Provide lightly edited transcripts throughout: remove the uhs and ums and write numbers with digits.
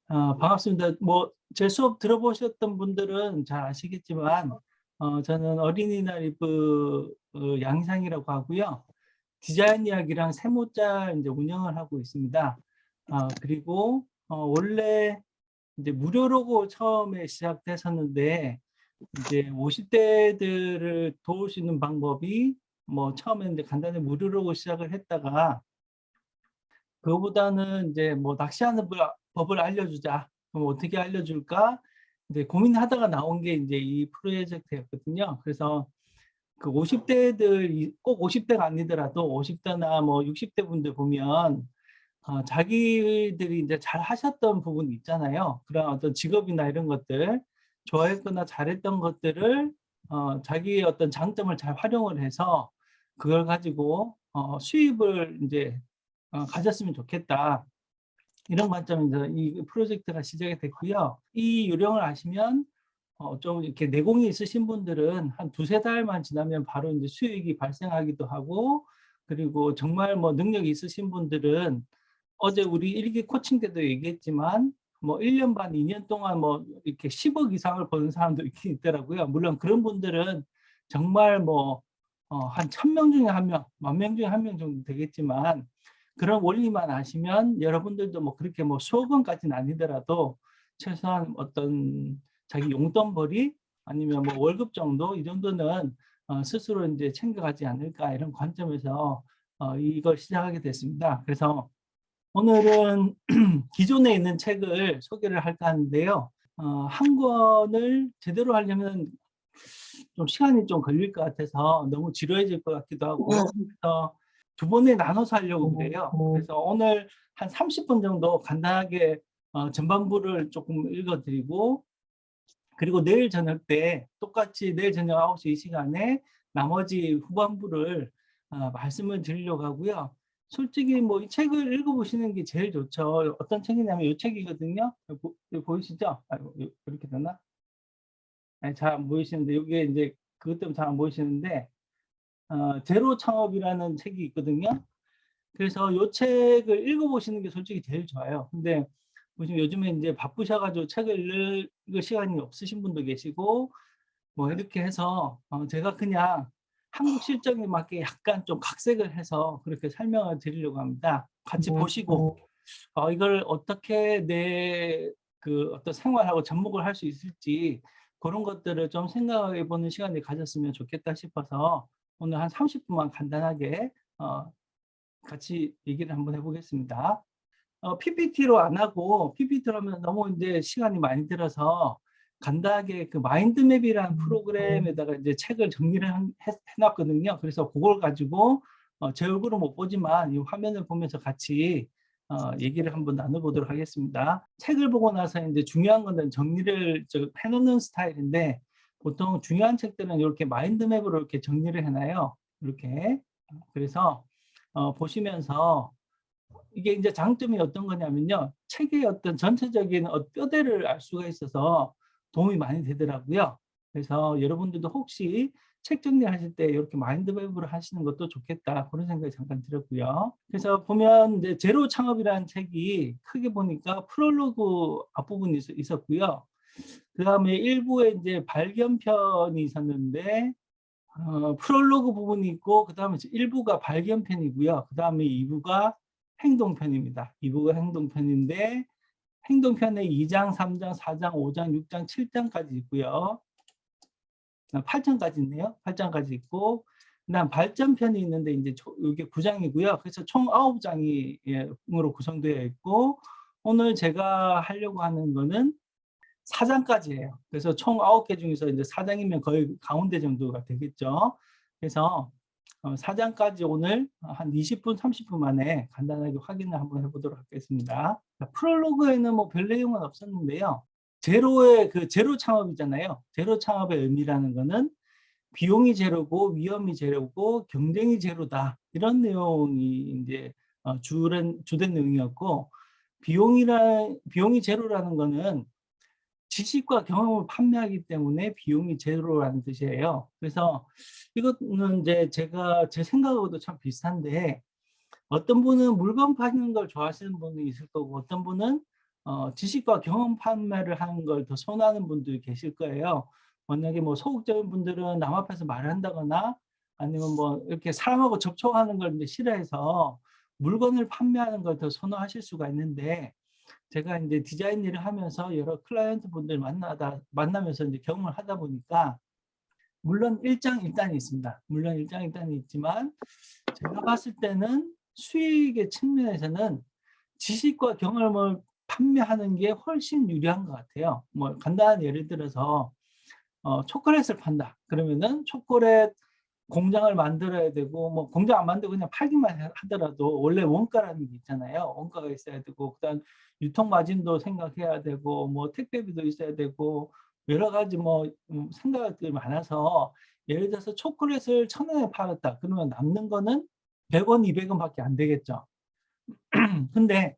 반갑습니다. 제 수업 들어보셨던 분들은 잘 아시겠지만, 저는 어린이날 이브 양상이라고 하고요. 디자인 이야기랑 세모짜 이제 운영을 하고 있습니다. 그리고 원래 이제 무료 로고 처음에 시작됐었는데, 이제 50대들을 도울 수 있는 방법이 처음에 이제 간단히 무료 로고 시작을 했다가 그거보다는 이제 낚시하는 법을 알려주자. 그럼 어떻게 알려줄까? 이제 고민하다가 나온 게 이제 이 프로젝트였거든요. 그래서 그 50대들, 꼭 50대가 아니더라도 50대나 60대 분들 보면 자기들이 이제 잘 하셨던 부분이 있잖아요. 그런 어떤 직업이나 이런 것들, 좋아했거나 잘했던 것들을 자기의 어떤 장점을 잘 활용을 해서 그걸 가지고 수입을 이제 가졌으면 좋겠다. 이런 관점에서 이 프로젝트가 시작이 됐고요. 이 요령을 아시면 좀 이렇게 내공이 있으신 분들은 한 두세 달만 지나면 바로 이제 수익이 발생하기도 하고, 그리고 정말 능력이 있으신 분들은 어제 우리 일기 코칭 때도 얘기했지만 1년 반, 2년 동안 이렇게 10억 이상을 버는 사람도 있긴 있더라고요. 물론 그런 분들은 정말 한 1000명 중에 한 명, 10,000명 중에 한 명 정도 되겠지만, 그런 원리만 아시면 여러분들도 그렇게 수억 원까지는 아니더라도 최소한 어떤 자기 용돈벌이 아니면 월급 정도, 이 정도는 스스로 이제 챙겨가지 않을까, 이런 관점에서 이걸 시작하게 됐습니다. 그래서 오늘은 기존에 있는 책을 소개를 할까 하는데요. 한 권을 제대로 하려면 좀 시간이 좀 걸릴 것 같아서 너무 지루해질 것 같기도 하고, 그래서 두 번에 나눠서 하려고 그래요. 그래서 오늘 한 30분 정도 간단하게 전반부를 조금 읽어드리고, 그리고 내일 저녁 때 똑같이 내일 저녁 9시 이 시간에 나머지 후반부를 말씀을 드리려고 하고요. 솔직히 이 책을 읽어보시는 게 제일 좋죠. 어떤 책이냐면 이 책이거든요. 여기 보이시죠? 이렇게 되나? 네, 잘 안 보이시는데, 이게 이제 그것 때문에 잘 안 보이시는데, 제로 창업이라는 책이 있거든요. 그래서 이 책을 읽어보시는 게 솔직히 제일 좋아요. 근데 보시면 요즘에 이제 바쁘셔가지고 책을 읽을 시간이 없으신 분도 계시고, 이렇게 해서 제가 그냥 한국 실정에 맞게 약간 좀 각색을 해서 그렇게 설명을 드리려고 합니다. 같이 보시고 이걸 어떻게 내 그 어떤 생활하고 접목을 할 수 있을지, 그런 것들을 좀 생각해 보는 시간을 가졌으면 좋겠다 싶어서 오늘 한 30분만 간단하게 같이 얘기를 한번 해보겠습니다. PPT로 안 하고, PPT로 하면 너무 이제 시간이 많이 들어서 간단하게 그 마인드맵이라는 프로그램에다가 이제 책을 정리를 해놨거든요. 그래서 그걸 가지고 제 얼굴은 못 보지만 이 화면을 보면서 같이 얘기를 한번 나눠보도록 하겠습니다. 책을 보고 나서 이제 중요한 거는 정리를 해놓는 스타일인데, 보통 중요한 책들은 이렇게 마인드맵으로 이렇게 정리를 해놔요. 이렇게. 그래서 보시면서 이게 이제 장점이 어떤 거냐면요. 책의 어떤 전체적인 뼈대를 알 수가 있어서 도움이 많이 되더라고요. 그래서 여러분들도 혹시 책 정리하실 때 이렇게 마인드맵으로 하시는 것도 좋겠다, 그런 생각이 잠깐 들었고요. 그래서 보면 이제 제로 창업이라는 책이 크게 보니까 프롤로그 앞부분이 있었고요. 그 다음에 일부에 이제 발견편이 있었는데, 프롤로그 부분이 있고, 그 다음에 일부가 발견편이고요. 그 다음에 2부가 행동편입니다. 2부가 행동편인데, 행동편에 2장, 3장, 4장, 5장, 6장, 7장까지 있고요. 8장까지 있네요. 8장까지 있고, 그다음 발전편이 있는데 이제 이게 9장이고요. 그래서 총 9장으로 구성되어 있고, 오늘 제가 하려고 하는 거는 4장까지예요. 그래서 총 9개 중에서 이제 4장이면 거의 가운데 정도가 되겠죠. 그래서 4장까지 오늘 한 20분, 30분 만에 간단하게 확인을 한번 해보도록 하겠습니다. 프롤로그에는 별 내용은 없었는데요. 제로의 제로 창업이잖아요. 제로 창업의 의미라는 거는 비용이 제로고 위험이 제로고 경쟁이 제로다, 이런 내용이 이제 주된 내용이었고, 비용이 제로라는 거는 지식과 경험을 판매하기 때문에 비용이 제로라는 뜻이에요. 그래서 이거는 이제 제가 제 생각하고도 참 비슷한데, 어떤 분은 물건 파는 걸 좋아하시는 분이 있을 거고, 어떤 분은 지식과 경험 판매를 하는 걸 더 선호하는 분들이 계실 거예요. 만약에 뭐 소극적인 분들은 남 앞에서 말을 한다거나 아니면 뭐 이렇게 사람하고 접촉하는 걸 이제 싫어해서 물건을 판매하는 걸 더 선호하실 수가 있는데, 제가 이제 디자인 일을 하면서 여러 클라이언트 분들 만나면서 이제 경험을 하다 보니까, 물론 일장일단이 있습니다. 물론 일장일단이 있지만 제가 봤을 때는 수익의 측면에서는 지식과 경험을 판매하는 게 훨씬 유리한 것 같아요. 뭐 간단한 예를 들어서 초콜릿을 판다. 그러면은 초콜릿 공장을 만들어야 되고, 뭐 공장 안 만들고 그냥 팔기만 하더라도 원래 원가라는 게 있잖아요. 원가가 있어야 되고, 그다음 유통 마진도 생각해야 되고, 뭐 택배비도 있어야 되고, 여러 가지 뭐 생각들이 많아서, 예를 들어서 초콜릿을 1,000원에 팔았다. 그러면 남는 거는 100원, 200원밖에 안 되겠죠. 근데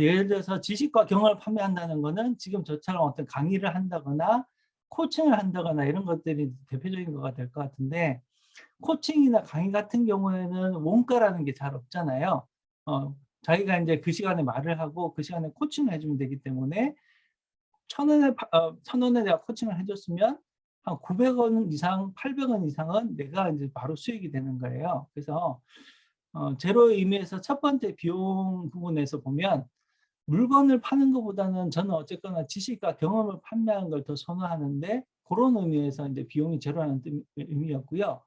예를 들어서 지식과 경험을 판매한다는 거는 지금 저처럼 어떤 강의를 한다거나 코칭을 한다거나 이런 것들이 대표적인 거가 될 것 같은데, 코칭이나 강의 같은 경우에는 원가라는 게 잘 없잖아요. 자기가 이제 그 시간에 말을 하고 그 시간에 코칭을 해주면 되기 때문에, 1,000원에 내가 코칭을 해줬으면 한 900원 이상, 800원 이상은 내가 이제 바로 수익이 되는 거예요. 그래서 제로의 의미에서 첫 번째 비용 부분에서 보면, 물건을 파는 것보다는 저는 어쨌거나 지식과 경험을 판매하는 걸 더 선호하는데, 그런 의미에서 이제 비용이 제로라는 의미였고요.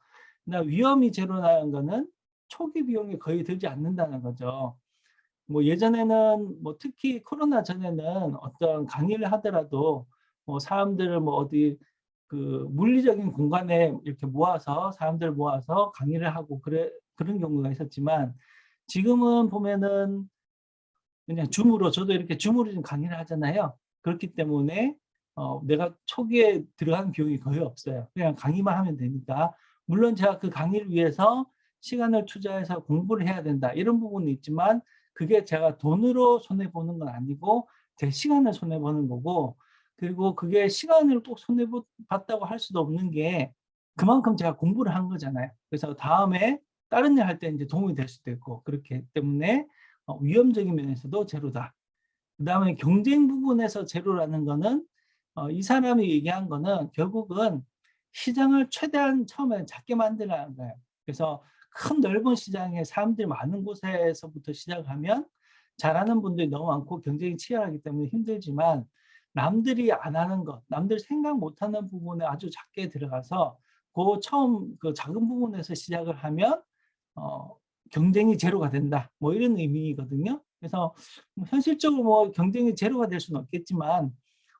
그다음 위험이 제로라는 거는 초기 비용이 거의 들지 않는다는 거죠. 뭐 예전에는 뭐 특히 코로나 전에는 어떤 강의를 하더라도 뭐 사람들을 뭐 어디 그 물리적인 공간에 이렇게 모아서 사람들을 모아서 강의를 하고 그런 경우가 있었지만, 지금은 보면은 그냥 줌으로, 저도 이렇게 줌으로 좀 강의를 하잖아요. 그렇기 때문에 내가 초기에 들어간 비용이 거의 없어요. 그냥 강의만 하면 되니까. 물론 제가 그 강의를 위해서 시간을 투자해서 공부를 해야 된다, 이런 부분이 있지만, 그게 제가 돈으로 손해보는 건 아니고 제 시간을 손해보는 거고, 그리고 그게 시간을 꼭 손해봤다고 할 수도 없는 게, 그만큼 제가 공부를 한 거잖아요. 그래서 다음에 다른 일 할 때 이제 도움이 될 수도 있고, 그렇기 때문에 위험적인 면에서도 제로다. 그다음에 경쟁 부분에서 제로라는 거는, 이 사람이 얘기한 거는 결국은 시장을 최대한 처음에 작게 만들라는 거예요. 그래서 큰 넓은 시장에 사람들이 많은 곳에서부터 시작하면 잘하는 분들이 너무 많고 경쟁이 치열하기 때문에 힘들지만, 남들이 안 하는 것, 남들 생각 못하는 부분에 아주 작게 들어가서 그 처음 그 작은 부분에서 시작을 하면 어, 경쟁이 제로가 된다, 뭐 이런 의미거든요. 그래서 뭐 현실적으로 뭐 경쟁이 제로가 될 수는 없겠지만,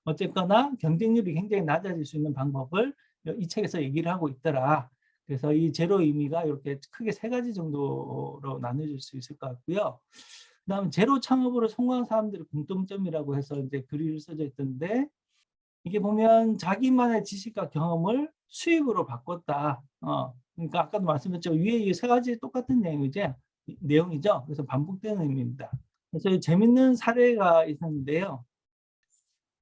어쨌거나 경쟁률이 굉장히 낮아질 수 있는 방법을 이 책에서 얘기를 하고 있더라. 그래서 이 제로 의미가 이렇게 크게 세 가지 정도로 나눠질 수 있을 것 같고요. 그다음에 제로 창업으로 성공한 사람들의 공통점이라고 해서 이제 글이 써져 있던데, 이게 보면 자기만의 지식과 경험을 수입으로 바꿨다. 그러니까 아까도 말씀드렸죠. 위에 이 세 가지 똑같은 내용이죠. 그래서 반복되는 의미입니다. 그래서 재밌는 사례가 있었는데요.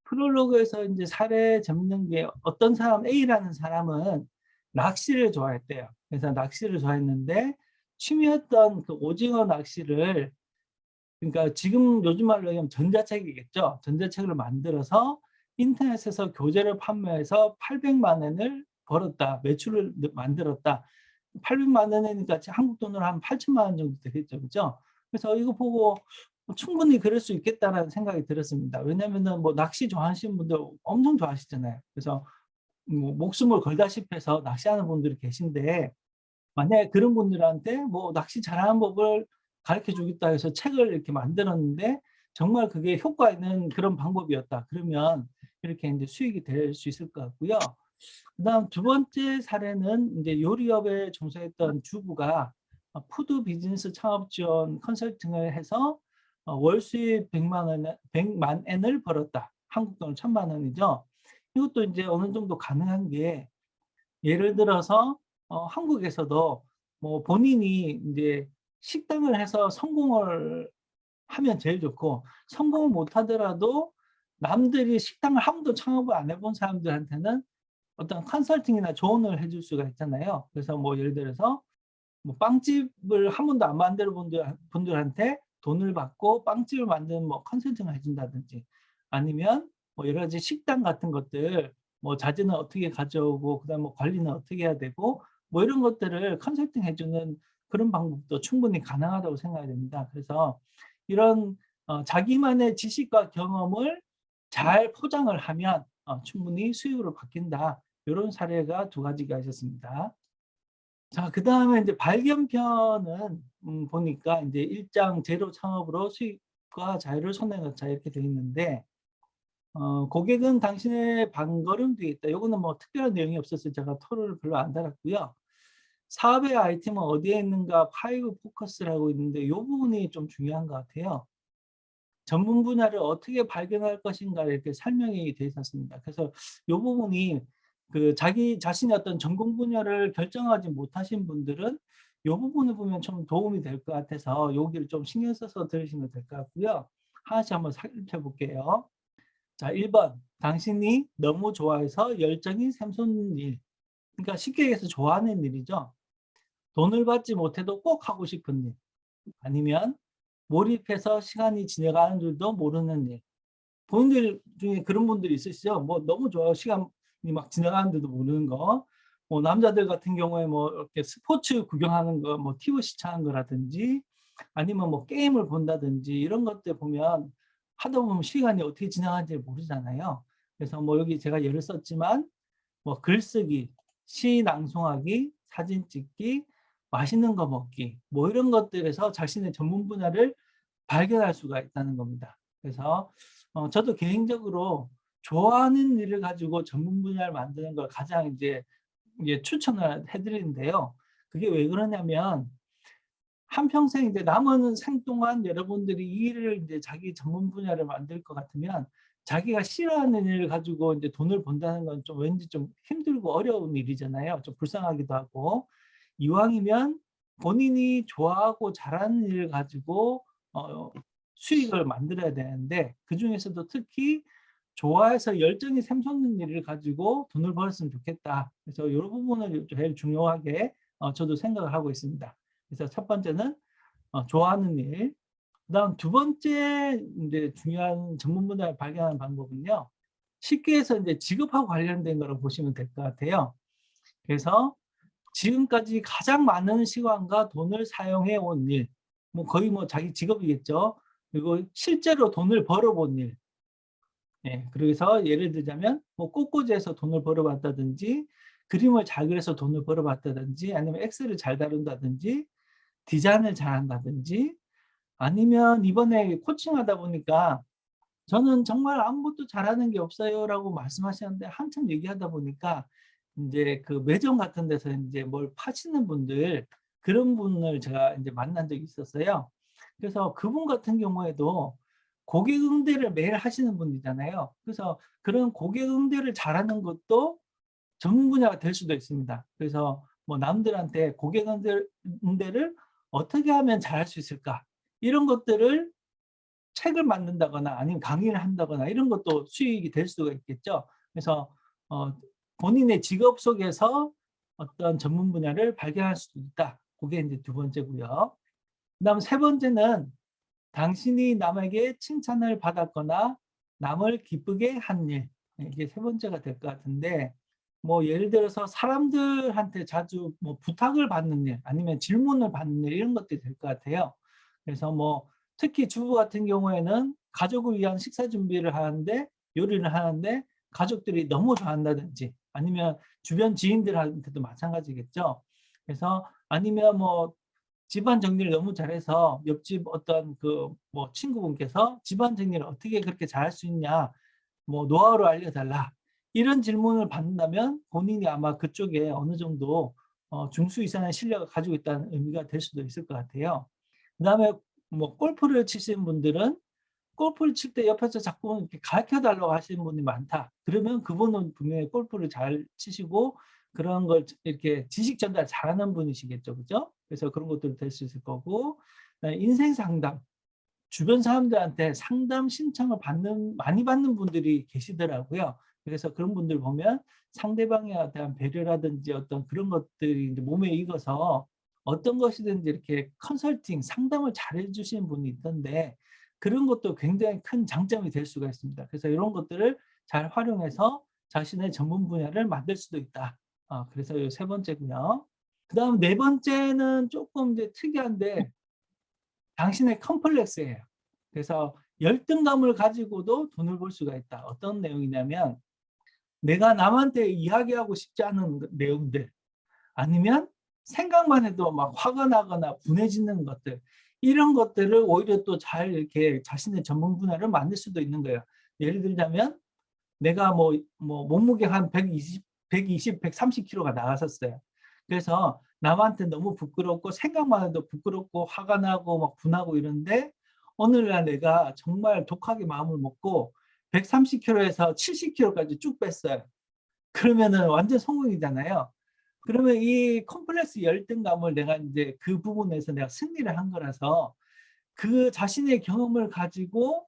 프롤로그에서 이제 사례 재밌는 게, 어떤 사람 A라는 사람은 낚시를 좋아했대요. 그래서 낚시를 좋아했는데 취미였던 그 오징어 낚시를, 그러니까 지금 요즘 말로 하면 전자책이겠죠. 전자책을 만들어서 인터넷에서 교재를 판매해서 800만 원을 벌었다. 매출을 만들었다. 800만 원이니까 한국 돈으로 한 8천만 원 정도 되겠죠. 그죠? 그래서 이거 보고 충분히 그럴 수 있겠다라는 생각이 들었습니다. 왜냐면은 뭐 낚시 좋아하시는 분들 엄청 좋아하시잖아요. 그래서 뭐 목숨을 걸다시피 해서 낚시하는 분들이 계신데, 만약에 그런 분들한테 뭐 낚시 잘하는 법을 가르쳐 주겠다 해서 책을 이렇게 만들었는데 정말 그게 효과 있는 그런 방법이었다, 그러면 이렇게 이제 수익이 될 수 있을 것 같고요. 그다음 두 번째 사례는 이제 요리업에 종사했던 주부가 푸드 비즈니스 창업 지원 컨설팅을 해서 월 수입 100만 엔을 벌었다. 한국 돈 1,000만 원이죠. 이것도 이제 어느 정도 가능한 게, 예를 들어서 한국에서도 뭐 본인이 이제 식당을 해서 성공을 하면 제일 좋고, 성공을 못 하더라도 남들이 식당을 한 번도 창업을 안 해본 사람들한테는 어떤 컨설팅이나 조언을 해줄 수가 있잖아요. 그래서 뭐 예를 들어서 뭐 빵집을 한 번도 안 만들어 본 분들한테 돈을 받고 빵집을 만드는 뭐 컨설팅을 해준다든지 아니면 뭐 여러 가지 식당 같은 것들 뭐 자재는 어떻게 가져오고 그다음 뭐 관리는 어떻게 해야 되고 뭐 이런 것들을 컨설팅 해주는 그런 방법도 충분히 가능하다고 생각이 됩니다. 그래서 이런 자기만의 지식과 경험을 잘 포장을 하면 충분히 수익으로 바뀐다. 이런 사례가 두 가지가 있었습니다. 자, 그다음에 이제 발견편은 보니까 이제 1장 제로 창업으로 수익과 자유를 손에 넣자 이렇게 되어 있는데 고객은 당신의 발걸음 뒤에 있다. 요거는 뭐 특별한 내용이 없어서 제가 토를 별로 안 달았고요. 사업의 아이템은 어디에 있는가 파이브 포커스라고 있는데 이 부분이 좀 중요한 것 같아요. 전문 분야를 어떻게 발견할 것인가 이렇게 설명이 되어 있었습니다. 그래서 이 부분이 그 자기 자신의 어떤 전공 분야를 결정하지 못하신 분들은 이 부분을 보면 좀 도움이 될 것 같아서 여기를 좀 신경 써서 들으시면 될 것 같고요. 하나씩 한번 살펴볼게요. 자, 1번. 당신이 너무 좋아해서 열정이 샘솟는 일. 그러니까 쉽게 얘기해서 좋아하는 일이죠. 돈을 받지 못해도 꼭 하고 싶은 일. 아니면 몰입해서 시간이 지나가는 줄도 모르는 일. 본인들 중에 그런 분들이 있으시죠? 뭐 너무 좋아요. 시간이 막 지나가는데도 모르는 거. 뭐 남자들 같은 경우에 뭐 이렇게 스포츠 구경하는 거, 뭐 TV 시청하는 거라든지 아니면 뭐 게임을 본다든지 이런 것들 보면 하다 보면 시간이 어떻게 지나가는지 모르잖아요. 그래서 뭐 여기 제가 예를 썼지만 뭐 글쓰기, 시 낭송하기, 사진 찍기, 맛있는 거 먹기 뭐 이런 것들에서 자신의 전문 분야를 발견할 수가 있다는 겁니다. 그래서 저도 개인적으로 좋아하는 일을 가지고 전문 분야를 만드는 걸 가장 이제 추천을 해드리는데요. 그게 왜 그러냐면 한평생 이제 남은 생 동안 여러분들이 이 일을 이제 자기 전문 분야를 만들 것 같으면 자기가 싫어하는 일을 가지고 이제 돈을 번다는 건 좀 왠지 좀 힘들고 어려운 일이잖아요. 좀 불쌍하기도 하고. 이왕이면 본인이 좋아하고 잘하는 일을 가지고 수익을 만들어야 되는데 그중에서도 특히 좋아해서 열정이 샘솟는 일을 가지고 돈을 벌었으면 좋겠다. 그래서 이런 부분을 제일 중요하게 저도 생각을 하고 있습니다. 그래서 첫 번째는 좋아하는 일. 그다음 두 번째 이제 중요한 전문 분야를 발견하는 방법은요. 쉽게 해서 이제 직업하고 관련된 거로 보시면 될 것 같아요. 그래서 지금까지 가장 많은 시간과 돈을 사용해 온 일. 뭐 거의 뭐 자기 직업이겠죠. 그리고 실제로 돈을 벌어본 일. 예, 그래서 예를 들자면 뭐 꽃꽂이에서 돈을 벌어봤다든지 그림을 잘 그려서 돈을 벌어봤다든지 아니면 엑셀을 잘 다룬다든지 디자인을 잘한다든지 아니면 이번에 코칭하다 보니까 저는 정말 아무것도 잘하는 게 없어요라고 말씀하셨는데 한참 얘기하다 보니까 이제 그 매점 같은 데서 이제 뭘 파시는 분들 그런 분을 제가 이제 만난 적이 있었어요. 그래서 그분 같은 경우에도 고객 응대를 매일 하시는 분이잖아요. 그래서 그런 고객 응대를 잘하는 것도 전문 분야가 될 수도 있습니다. 그래서 뭐 남들한테 고객 응대를 어떻게 하면 잘할 수 있을까? 이런 것들을 책을 만든다거나 아니면 강의를 한다거나 이런 것도 수익이 될 수가 있겠죠. 그래서 어, 본인의 직업 속에서 어떤 전문 분야를 발견할 수도 있다. 그게 이제 두 번째고요. 그다음 세 번째는 당신이 남에게 칭찬을 받았거나 남을 기쁘게 한 일. 이게 세 번째가 될 것 같은데 뭐 예를 들어서 사람들한테 자주 뭐 부탁을 받는 일 아니면 질문을 받는 일 이런 것들이 될 것 같아요. 그래서 뭐 특히 주부 같은 경우에는 가족을 위한 식사 준비를 하는데 요리를 하는데 가족들이 너무 좋아한다든지 아니면 주변 지인들한테도 마찬가지겠죠. 그래서 아니면 뭐 집안 정리를 너무 잘해서 옆집 어떤 그 뭐 친구분께서 집안 정리를 어떻게 그렇게 잘할 수 있냐 뭐 노하우를 알려달라 이런 질문을 받는다면 본인이 아마 그쪽에 어느 정도 중수 이상의 실력을 가지고 있다는 의미가 될 수도 있을 것 같아요. 그다음에 뭐 골프를 치시는 분들은 골프를 칠 때 옆에서 자꾸 이렇게 가르쳐 달라고 하시는 분이 많다. 그러면 그분은 분명히 골프를 잘 치시고 그런 걸 이렇게 지식 전달 잘하는 분이시겠죠, 그죠? 그래서 그런 것들도 될 수 있을 거고, 인생 상담. 주변 사람들한테 상담 신청을 많이 받는 분들이 계시더라고요. 그래서 그런 분들 보면 상대방에 대한 배려라든지 어떤 그런 것들이 이제 몸에 익어서 어떤 것이든지 이렇게 컨설팅, 상담을 잘 해주시는 분이 있던데 그런 것도 굉장히 큰 장점이 될 수가 있습니다. 그래서 이런 것들을 잘 활용해서 자신의 전문 분야를 만들 수도 있다. 그래서 이 세 번째고요. 그다음 네 번째는 조금 이제 특이한데 당신의 컴플렉스예요. 그래서 열등감을 가지고도 돈을 벌 수가 있다. 어떤 내용이냐면 내가 남한테 이야기하고 싶지 않은 내용들 아니면 생각만 해도 막 화가 나거나 분해지는 것들 이런 것들을 오히려 또 잘 이렇게 자신의 전문 분야를 만들 수도 있는 거예요. 예를 들자면 내가 몸무게 한 130kg가 나갔었어요. 그래서 남한테 너무 부끄럽고 생각만 해도 부끄럽고 화가 나고 막 분하고 이런데 오늘날 내가 정말 독하게 마음을 먹고 130kg에서 70kg까지 쭉 뺐어요. 그러면은 완전 성공이잖아요. 그러면 이 컴플렉스 열등감을 내가 이제 그 부분에서 내가 승리를 한 거라서 그 자신의 경험을 가지고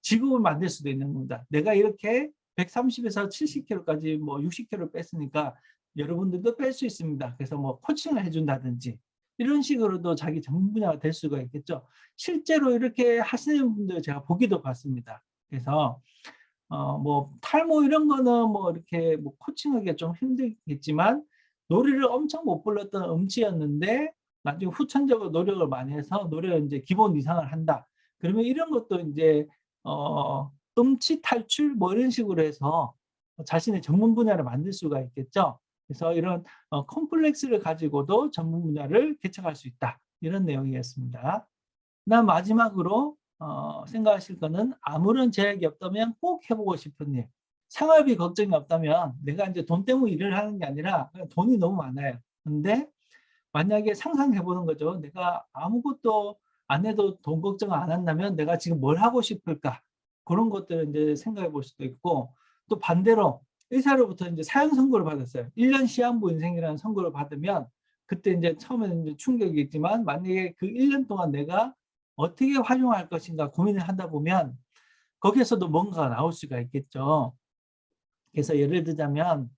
직업을 만들 수도 있는 겁니다. 내가 이렇게 130에서 70kg까지 60kg 뺐으니까 여러분들도 뺄 수 있습니다. 그래서 코칭을 해준다든지 이런 식으로도 자기 전문 분야가 될 수가 있겠죠. 실제로 이렇게 하시는 분들 제가 보기도 봤습니다. 그래서 탈모 이런 거는 이렇게 코칭하기가 좀 힘들겠지만 노래를 엄청 못 불렀던 음치였는데 나중에 후천적으로 노력을 많이 해서 노래를 이제 기본 이상을 한다. 그러면 이런 것도 이제 음치 탈출 이런 식으로 해서 자신의 전문 분야를 만들 수가 있겠죠. 그래서 이런 컴플렉스를 가지고도 전문 분야를 개척할 수 있다. 이런 내용이었습니다. 그다음 마지막으로 생각하실 거는 아무런 제약이 없다면 꼭 해보고 싶은 일. 생활비 걱정이 없다면 내가 이제 돈 때문에 일을 하는 게 아니라 그냥 돈이 너무 많아요. 근데 만약에 상상해 보는 거죠. 내가 아무것도 안 해도 돈 걱정 안 한다면 내가 지금 뭘 하고 싶을까? 그런 것들을 이제 생각해 볼 수도 있고 또 반대로 의사로부터 이제 사형 선고를 받았어요. 1년 시한부 인생이라는 선고를 받으면 그때 이제 처음에는 이제 충격이 있지만 만약에 그 1년 동안 내가 어떻게 활용할 것인가 고민을 하다 보면 거기에서도 뭔가가 나올 수가 있겠죠. 그래서 예를 들자면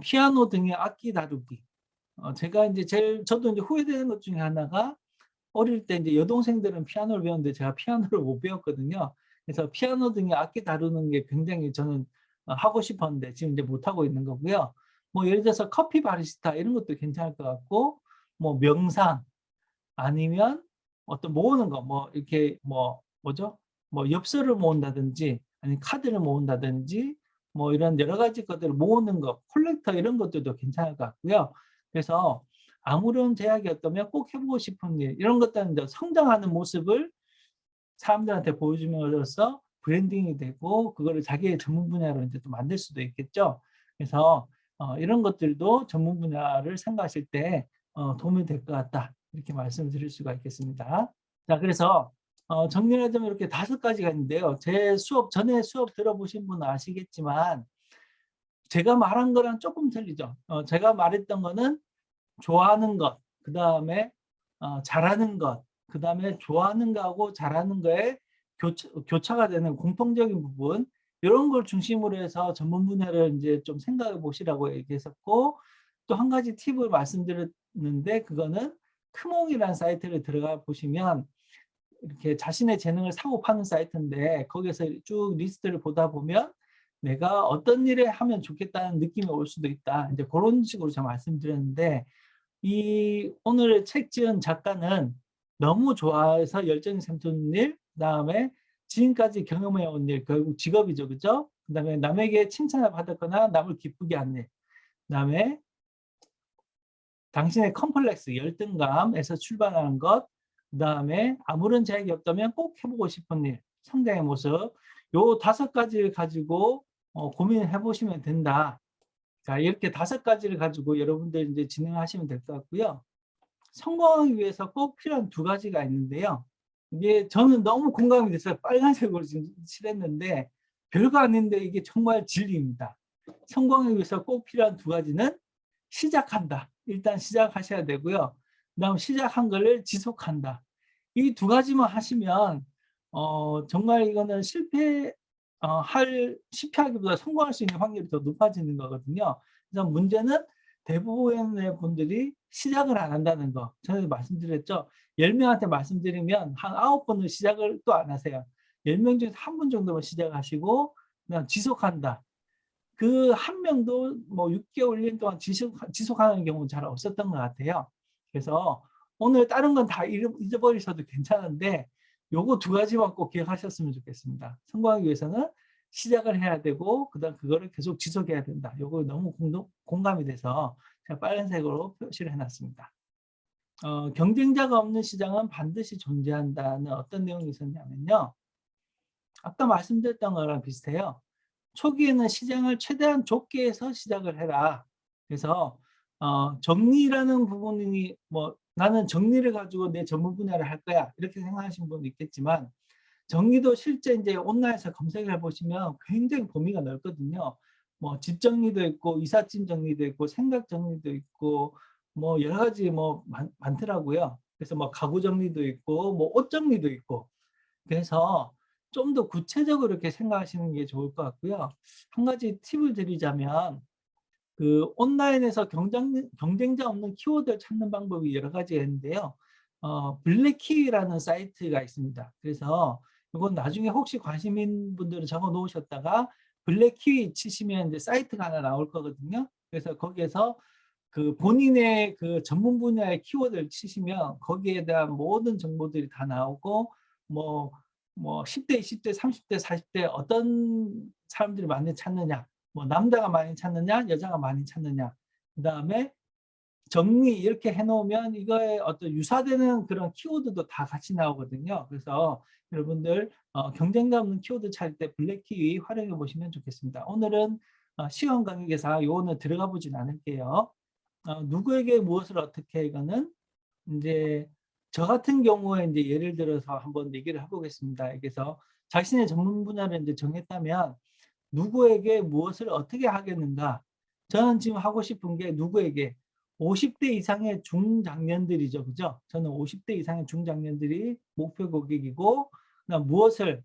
피아노 등의 악기 다루기. 제가 이제 저도 이제 후회되는 것 중에 하나가 어릴 때 이제 여동생들은 피아노를 배웠는데 제가 피아노를 못 배웠거든요. 그래서 피아노 등의 악기 다루는 게 굉장히 저는 하고 싶었는데 지금 이제 못 하고 있는 거고요. 예를 들어서 커피 바리스타 이런 것도 괜찮을 것 같고, 명상 아니면 어떤 모으는 거, 이렇게 뭐죠? 엽서를 모은다든지 아니면 카드를 모은다든지 이런 여러 가지 것들을 모으는 거, 콜렉터 이런 것들도 괜찮을 것 같고요. 그래서 아무런 제약이 없다면 꼭 해보고 싶은 일 이런 것들은 이제 성장하는 모습을 사람들한테 보여줌으로써 브랜딩이 되고 그거를 자기의 전문 분야로 이제 또 만들 수도 있겠죠. 그래서 이런 것들도 전문 분야를 생각하실 때 도움이 될 것 같다. 이렇게 말씀을 드릴 수가 있겠습니다. 자, 그래서 정리를 하자면 이렇게 5가지가 있는데요. 제 전에 수업 들어보신 분은 아시겠지만 제가 말한 거랑 조금 틀리죠. 제가 말했던 거는 좋아하는 것, 그 다음에 잘하는 것, 그 다음에 좋아하는 거하고 잘하는 거에 교차가 되는 공통적인 부분 이런 걸 중심으로 해서 전문 분야를 이제 좀 생각해 보시라고 얘기했었고 또 한 가지 팁을 말씀드렸는데 그거는 크몽이라는 사이트를 들어가 보시면 이렇게 자신의 재능을 사고 파는 사이트인데 거기서 쭉 리스트를 보다 보면 내가 어떤 일을 하면 좋겠다는 느낌이 올 수도 있다. 이제 그런 식으로 제가 말씀드렸는데 이 오늘 책 지은 작가는 너무 좋아해서 열정이 샘솟는 일, 그다음에 지금까지 경험해 온 일, 결국 직업이죠, 그죠? 그다음에 남에게 칭찬을 받았거나 남을 기쁘게 하는 일, 그다음에 당신의 컴플렉스, 열등감에서 출발하는 것, 그다음에 아무런 제약이 없다면 꼭 해보고 싶은 일, 성장의 모습, 요 5가지를 가지고 고민을 해보시면 된다. 자, 이렇게 5가지를 가지고 여러분들 이제 진행하시면 될 것 같고요. 성공하기 위해서 꼭 필요한 2가지가 있는데요. 이게 저는 너무 공감이 돼서 빨간색으로 지금 칠했는데 별거 아닌데 이게 정말 진리입니다. 성공하기 위해서 꼭 필요한 2가지는 시작한다. 일단 시작하셔야 되고요. 그다음 시작한 거를 지속한다. 이 2가지만 하시면 정말 이거는 실패하기보다 성공할 수 있는 확률이 더 높아지는 거거든요. 그래서 문제는 대부분의 분들이 시작을 안 한다는 거. 전에도 말씀드렸죠. 10명한테 말씀드리면 한 9분은 시작을 또 안 하세요. 10명 중에서 1분 정도만 시작하시고 그냥 지속한다. 그 한 명도 뭐 6개월, 1년 동안 지속하는 경우는 잘 없었던 것 같아요. 그래서 오늘 다른 건 다 잊어버리셔도 괜찮은데 요거 두 가지만 꼭 기억하셨으면 좋겠습니다. 성공하기 위해서는 시작을 해야 되고 그다음 그거를 계속 지속해야 된다. 요거 너무 공감이 돼서 제가 빨간색으로 표시를 해놨습니다. 경쟁자가 없는 시장은 반드시 존재한다는 어떤 내용이 있었냐면요. 아까 말씀드렸던 거랑 비슷해요. 초기에는 시장을 최대한 좁게 해서 시작을 해라. 그래서 정리라는 부분이 뭐 나는 정리를 가지고 내 전문 분야를 할 거야 이렇게 생각하시는 분도 있겠지만 정리도 실제 이제 온라인에서 검색을 해보시면 굉장히 범위가 넓거든요. 뭐 집 정리도 있고 이삿짐 정리도 있고 생각 정리도 있고 뭐 여러 가지 뭐 많더라고요. 그래서 뭐 가구 정리도 있고 뭐 옷 정리도 있고 그래서 좀 더 구체적으로 이렇게 생각하시는 게 좋을 것 같고요. 한 가지 팁을 드리자면 그 온라인에서 경쟁자 없는 키워드를 찾는 방법이 여러 가지가 있는데요. 블랙키위라는 사이트가 있습니다. 그래서 이건 나중에 혹시 관심 있는 분들은 적어 놓으셨다가 블랙키위 치시면 이제 사이트가 하나 나올 거거든요. 그래서 거기에서 그 본인의 그 전문 분야의 키워드를 치시면 거기에 대한 모든 정보들이 다 나오고 뭐 10대, 20대, 30대, 40대 어떤 사람들이 많이 찾느냐, 뭐 남자가 많이 찾느냐, 여자가 많이 찾느냐, 그다음에 정리 이렇게 해놓으면 이거에 어떤 유사되는 그런 키워드도 다 같이 나오거든요. 그래서 여러분들 경쟁자 없는 키워드 찾을 때 블랙키위 활용해 보시면 좋겠습니다. 오늘은 시간 관계상 요거는 들어가 보진 않을게요. 누구에게 무엇을 어떻게 이거는 이제 저 같은 경우에 이제 예를 들어서 한번 얘기를 해보겠습니다. 그래서 자신의 전문 분야를 이제 정했다면 누구에게 무엇을 어떻게 하겠는가? 저는 지금 하고 싶은 게 누구에게 50대 이상의 중장년들이죠. 그죠? 저는 50대 이상의 중장년들이 목표 고객이고 그다음 무엇을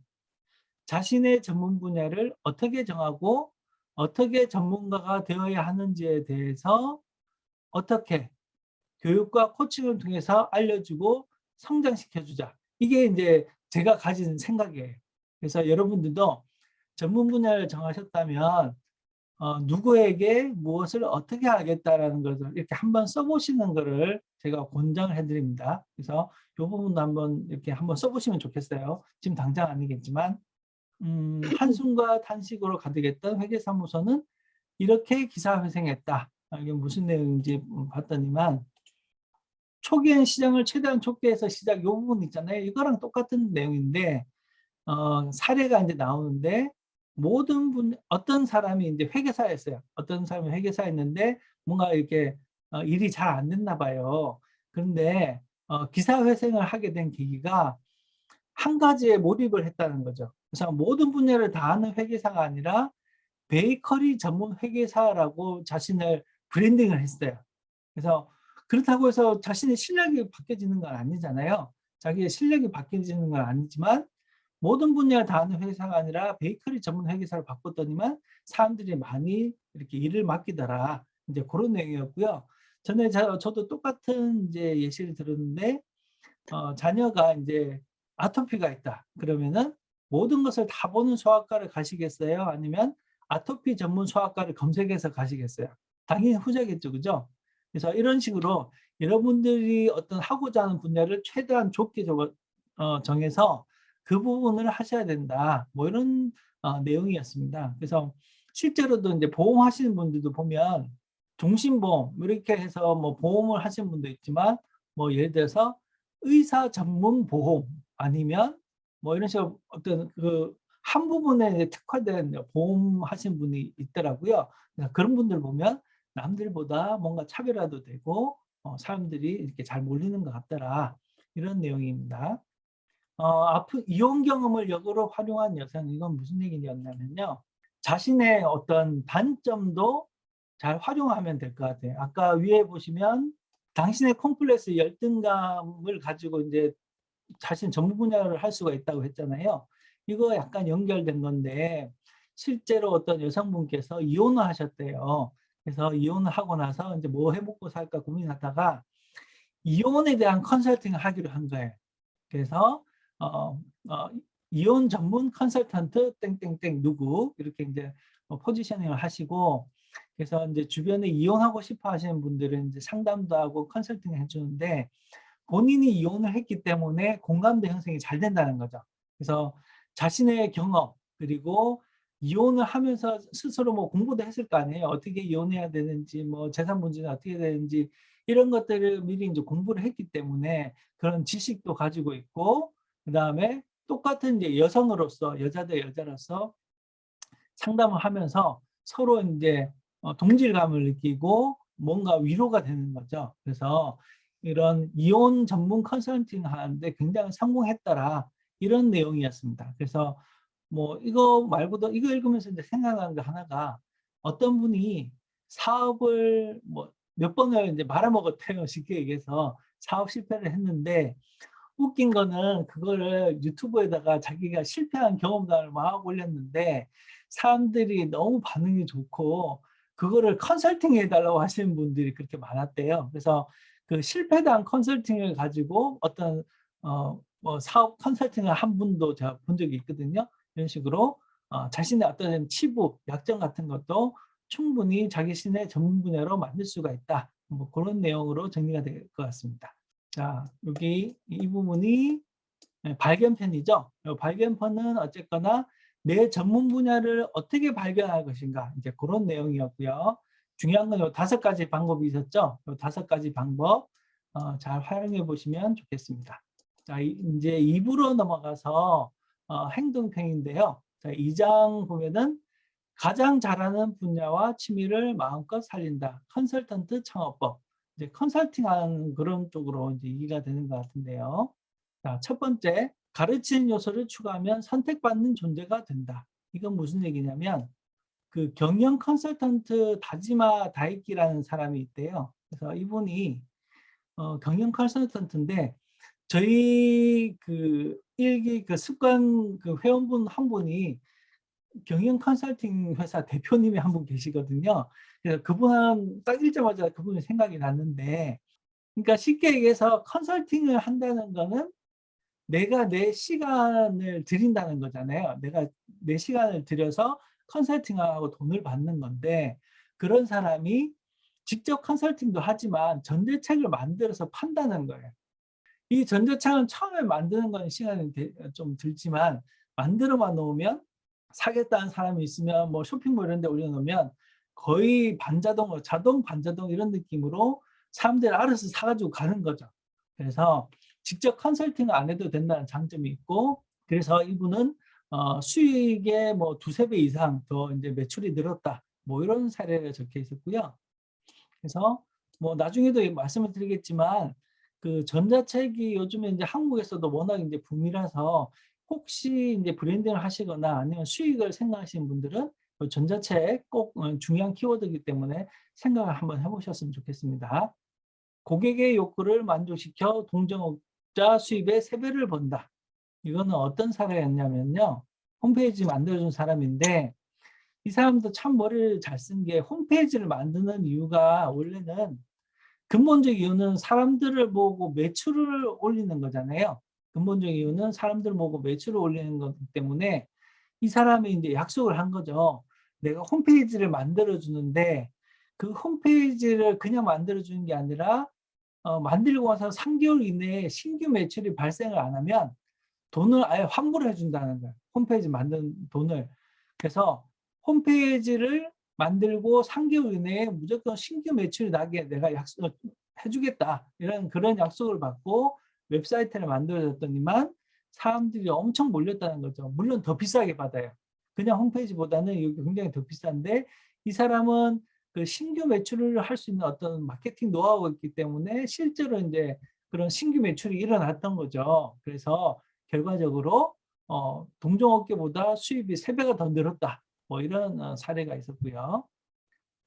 자신의 전문 분야를 어떻게 정하고 어떻게 전문가가 되어야 하는지에 대해서 어떻게 교육과 코칭을 통해서 알려주고 성장시켜주자. 이게 이제 제가 가진 생각이에요. 그래서 여러분들도 전문 분야를 정하셨다면 누구에게 무엇을 어떻게 하겠다라는 것을 이렇게 한번 써보시는 것을 제가 권장을 해드립니다. 그래서 이 부분도 한번 이렇게 한번 써보시면 좋겠어요. 지금 당장 아니겠지만 한숨과 탄식으로 가득했던 회계사무소는 이렇게 기사회생했다. 이게 무슨 내용인지 봤더니만 초기엔 시장을 최대한 좁게 해서 시작 이 부분 있잖아요. 이거랑 똑같은 내용인데 사례가 이제 나오는데 모든 분 어떤 사람이 이제 회계사였어요. 어떤 사람이 회계사였는데 뭔가 이렇게 일이 잘 안 됐나 봐요. 그런데 기사회생을 하게 된 계기가 한 가지에 몰입을 했다는 거죠. 그래서 모든 분야를 다 하는 회계사가 아니라 베이커리 전문 회계사라고 자신을 브랜딩을 했어요. 그래서 그렇다고 해서 자신의 실력이 바뀌어지는 건 아니잖아요. 자기의 실력이 바뀌어지는 건 아니지만 모든 분야를 다 하는 회사가 아니라 베이커리 전문 회계사로 바꿨더니만 사람들이 많이 이렇게 일을 맡기더라. 이제 그런 내용이었고요. 전에 저도 똑같은 이제 예시를 들었는데 자녀가 이제 아토피가 있다. 그러면은 모든 것을 다 보는 소아과를 가시겠어요? 아니면 아토피 전문 소아과를 검색해서 가시겠어요? 당연히 후자겠죠, 그죠? 그래서 이런 식으로 여러분들이 어떤 하고자 하는 분야를 최대한 좁게 정해서 그 부분을 하셔야 된다. 뭐 이런 내용이었습니다. 그래서 실제로도 이제 보험하시는 분들도 보면 종신보험 이렇게 해서 뭐 보험을 하시는 분도 있지만 뭐 예를 들어서 의사 전문 보험 아니면 뭐 이런 식으로 어떤 그 한 부분에 특화된 보험 하신 분이 있더라고요. 그런 분들 보면 남들보다 뭔가 차별화도 되고 사람들이 이렇게 잘 몰리는 것 같더라. 이런 내용입니다. 아픈 이혼 경험을 역으로 활용한 여성 이건 무슨 얘기냐면요. 자신의 어떤 단점도 잘 활용하면 될 것 같아요. 아까 위에 보시면 당신의 콤플렉스 열등감을 가지고 이제 자신 전문 분야를 할 수가 있다고 했잖아요. 이거 약간 연결된 건데 실제로 어떤 여성분께서 이혼을 하셨대요. 그래서 이혼을 하고 나서 이제 뭐 해먹고 살까 고민하다가 이혼에 대한 컨설팅을 하기로 한 거예요. 그래서 어, 어, 이혼 전문 컨설턴트 땡땡땡 누구 이렇게 이제 포지셔닝을 하시고, 그래서 이제 주변에 이혼하고 싶어 하시는 분들은 이제 상담도 하고 컨설팅을 해주는데, 본인이 이혼을 했기 때문에 공감대 형성이 잘 된다는 거죠. 그래서 자신의 경험, 그리고 이혼을 하면서 스스로 뭐 공부도 했을 거 아니에요. 어떻게 이혼해야 되는지, 뭐 재산 문제는 어떻게 되는지, 이런 것들을 미리 이제 공부를 했기 때문에 그런 지식도 가지고 있고, 그다음에 똑같은 이제 여성으로서, 여자 대 여자로서 상담을 하면서 서로 이제 동질감을 느끼고 뭔가 위로가 되는 거죠. 그래서 이런 이혼 전문 컨설팅 하는데 굉장히 성공했더라, 이런 내용이었습니다. 그래서 뭐 이거 말고도 이거 읽으면서 이제 생각난 게 하나가, 어떤 분이 사업을 뭐 몇 번을 이제 말아먹었대요. 쉽게 얘기해서 사업 실패를 했는데, 웃긴 거는 그거를 유튜브에다가 자기가 실패한 경험담을 막 올렸는데 사람들이 너무 반응이 좋고 그거를 컨설팅 해달라고 하시는 분들이 그렇게 많았대요. 그래서 그 실패담 컨설팅을 가지고 어떤 뭐 사업 컨설팅을 한 분도 제가 본 적이 있거든요. 이런 식으로 자신의 어떤 치부, 약점 같은 것도 충분히 자기 신의 전문 분야로 만들 수가 있다. 뭐 그런 내용으로 정리가 될 것 같습니다. 자, 여기 이 부분이 발견편이죠. 이 발견편은 어쨌거나 내 전문 분야를 어떻게 발견할 것인가, 이제 그런 내용이었고요. 중요한 건 이 5가지 방법이 있었죠. 이 5가지 방법 잘 활용해 보시면 좋겠습니다. 자, 이제 2부로 넘어가서 행동편인데요. 자, 2장 보면은 가장 잘하는 분야와 취미를 마음껏 살린다. 컨설턴트 창업법. 이제 컨설팅하는 그런 쪽으로 이제 얘기가 되는 것 같은데요. 자, 첫 번째, 가르치는 요소를 추가하면 선택받는 존재가 된다. 이건 무슨 얘기냐면, 그 경영 컨설턴트 다지마 다이키라는 사람이 있대요. 그래서 이분이 경영 컨설턴트인데, 저희 그 일기 그 습관 그 회원분 한 분이 경영 컨설팅 회사 대표님이 한 분 계시거든요. 그래서 그분 딱 읽자마자 그분이 생각이 났는데, 그러니까 쉽게 얘기해서 컨설팅을 한다는 거는 내가 내 시간을 드린다는 거잖아요. 내가 내 시간을 들여서 컨설팅하고 돈을 받는 건데, 그런 사람이 직접 컨설팅도 하지만 전대책을 만들어서 판다는 거예요. 이 전자창은 처음에 만드는 건 시간이 좀 들지만, 만들어만 놓으면, 사겠다는 사람이 있으면 뭐 쇼핑몰 이런 데 올려놓으면 거의 반자동, 자동 반자동 이런 느낌으로 사람들이 알아서 사가지고 가는 거죠. 그래서 직접 컨설팅을 안 해도 된다는 장점이 있고, 그래서 이분은 수익의 뭐 2~3배 이상 더 이제 매출이 늘었다, 뭐 이런 사례가 적혀 있었고요. 그래서 뭐 나중에도 말씀을 드리겠지만, 그 전자책이 요즘에 이제 한국에서도 워낙 이제 붐이라서, 혹시 이제 브랜딩을 하시거나 아니면 수익을 생각하시는 분들은 그 전자책 꼭 중요한 키워드이기 때문에 생각을 한번 해보셨으면 좋겠습니다. 고객의 욕구를 만족시켜 동종업자 수입의 3배를 번다. 이거는 어떤 사례였냐면요. 홈페이지 만들어준 사람인데, 이 사람도 참 머리를 잘 쓴 게, 홈페이지를 만드는 이유가 원래는 근본적 이유는 사람들을 보고 매출을 올리는 거잖아요. 근본적 이유는 사람들을 보고 매출을 올리는 거기 때문에 이 사람이 이제 약속을 한 거죠. 내가 홈페이지를 만들어 주는데, 그 홈페이지를 그냥 만들어 주는 게 아니라 만들고 와서 3개월 이내에 신규 매출이 발생을 안 하면 돈을 아예 환불을 해준다는 거예요. 홈페이지 만든 돈을. 그래서 홈페이지를 만들고 3개월 이내에 무조건 신규 매출이 나게 내가 약속 해주겠다, 이런 그런 약속을 받고 웹사이트를 만들어줬더니만 사람들이 엄청 몰렸다는 거죠. 물론 더 비싸게 받아요. 그냥 홈페이지보다는 이게 굉장히 더 비싼데, 이 사람은 그 신규 매출을 할 수 있는 어떤 마케팅 노하우가 있기 때문에 실제로 이제 그런 신규 매출이 일어났던 거죠. 그래서 결과적으로 동종업계보다 수입이 3배가 더 늘었다, 뭐 이런 사례가 있었고요.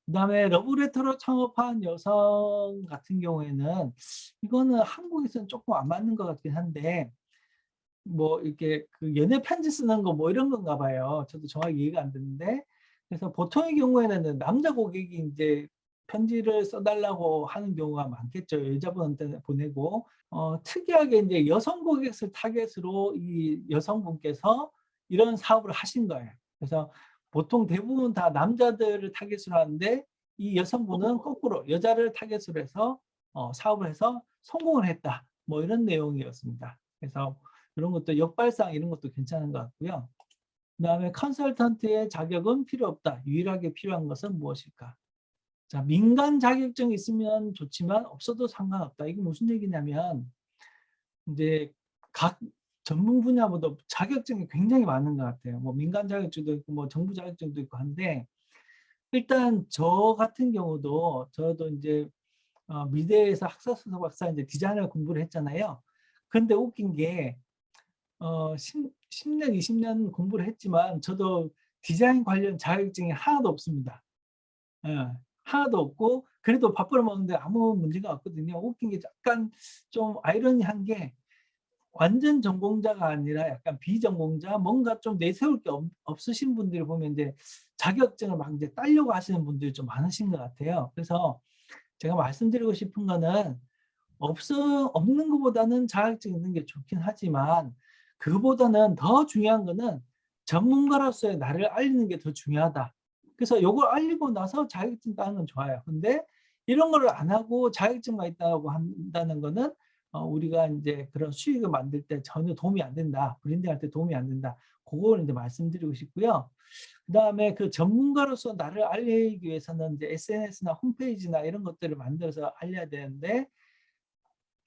그다음에 러브레터로 창업한 여성 같은 경우에는, 이거는 한국에서는 조금 안 맞는 것 같긴 한데, 뭐 이렇게 그 연애 편지 쓰는 거 뭐 이런 건가 봐요. 저도 정확히 이해가 안 되는데, 그래서 보통의 경우에는 남자 고객이 이제 편지를 써달라고 하는 경우가 많겠죠. 여자분한테 보내고 특이하게 이제 여성 고객을 타겟으로 이 여성분께서 이런 사업을 하신 거예요. 그래서 보통 대부분 다 남자들을 타겟으로 하는데 이 여성분은 거꾸로 여자를 타겟으로 해서 사업을 해서 성공을 했다. 뭐 이런 내용이었습니다. 그래서 이런 것도 역발상 이런 것도 괜찮은 것 같고요. 그다음에 컨설턴트의 자격은 필요 없다. 유일하게 필요한 것은 무엇일까? 자, 민간 자격증이 있으면 좋지만 없어도 상관없다. 이게 무슨 얘기냐면 이제 각 전문 분야마다 자격증이 굉장히 많은 것 같아요. 뭐 민간 자격증도 있고 뭐 정부 자격증도 있고 한데 일단 저 같은 경우도 저도 이제 미대에서 학사수석 박사 이제 디자인을 공부를 했잖아요. 근데 웃긴 게 10년, 20년 공부를 했지만 저도 디자인 관련 자격증이 하나도 없습니다. 예, 하나도 없고 그래도 밥벌어 먹는데 아무 문제가 없거든요. 웃긴 게 약간 좀 아이러니한 게 완전 전공자가 아니라 약간 비전공자 뭔가 좀 내세울 게 없으신 분들을 보면 이제 자격증을 막 이제 따려고 하시는 분들이 좀 많으신 것 같아요. 그래서 제가 말씀드리고 싶은 거는 없는 것보다는 자격증 있는 게 좋긴 하지만 그보다는 더 중요한 거는 전문가로서의 나를 알리는 게 더 중요하다. 그래서 요걸 알리고 나서 자격증 따는 건 좋아요. 근데 이런 거를 안 하고 자격증만 있다고 한다는 거는 우리가 이제 그런 수익을 만들 때 전혀 도움이 안 된다. 브랜딩할 때 도움이 안 된다. 그걸 이제 말씀드리고 싶고요. 그다음에 그 전문가로서 나를 알리기 위해서는 이제 SNS나 홈페이지나 이런 것들을 만들어서 알려야 되는데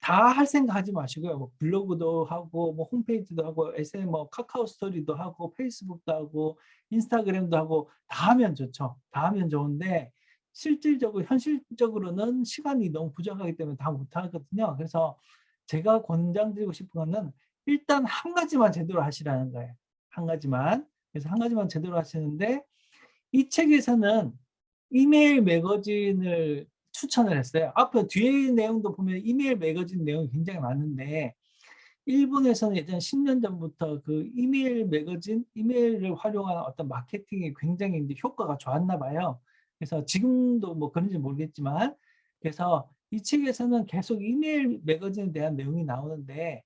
다 할 생각 하지 마시고요. 뭐 블로그도 하고 뭐 홈페이지도 하고 SNS 뭐 카카오 스토리도 하고 페이스북도 하고 인스타그램도 하고 다 하면 좋죠. 다 하면 좋은데 실질적으로 현실적으로는 시간이 너무 부족하기 때문에 다 못 하거든요. 그래서 제가 권장드리고 싶은 거는 일단 한 가지만 제대로 하시라는 거예요. 한 가지만. 그래서 한 가지만 제대로 하시는데 이 책에서는 이메일 매거진을 추천을 했어요. 앞에 뒤에 내용도 보면 이메일 매거진 내용이 굉장히 많은데 일본에서는 예전 10년 전부터 그 이메일 매거진, 이메일을 활용하는 어떤 마케팅이 굉장히 이제 효과가 좋았나 봐요. 그래서 지금도 뭐 그런지 모르겠지만 그래서 이 책에서는 계속 이메일 매거진에 대한 내용이 나오는데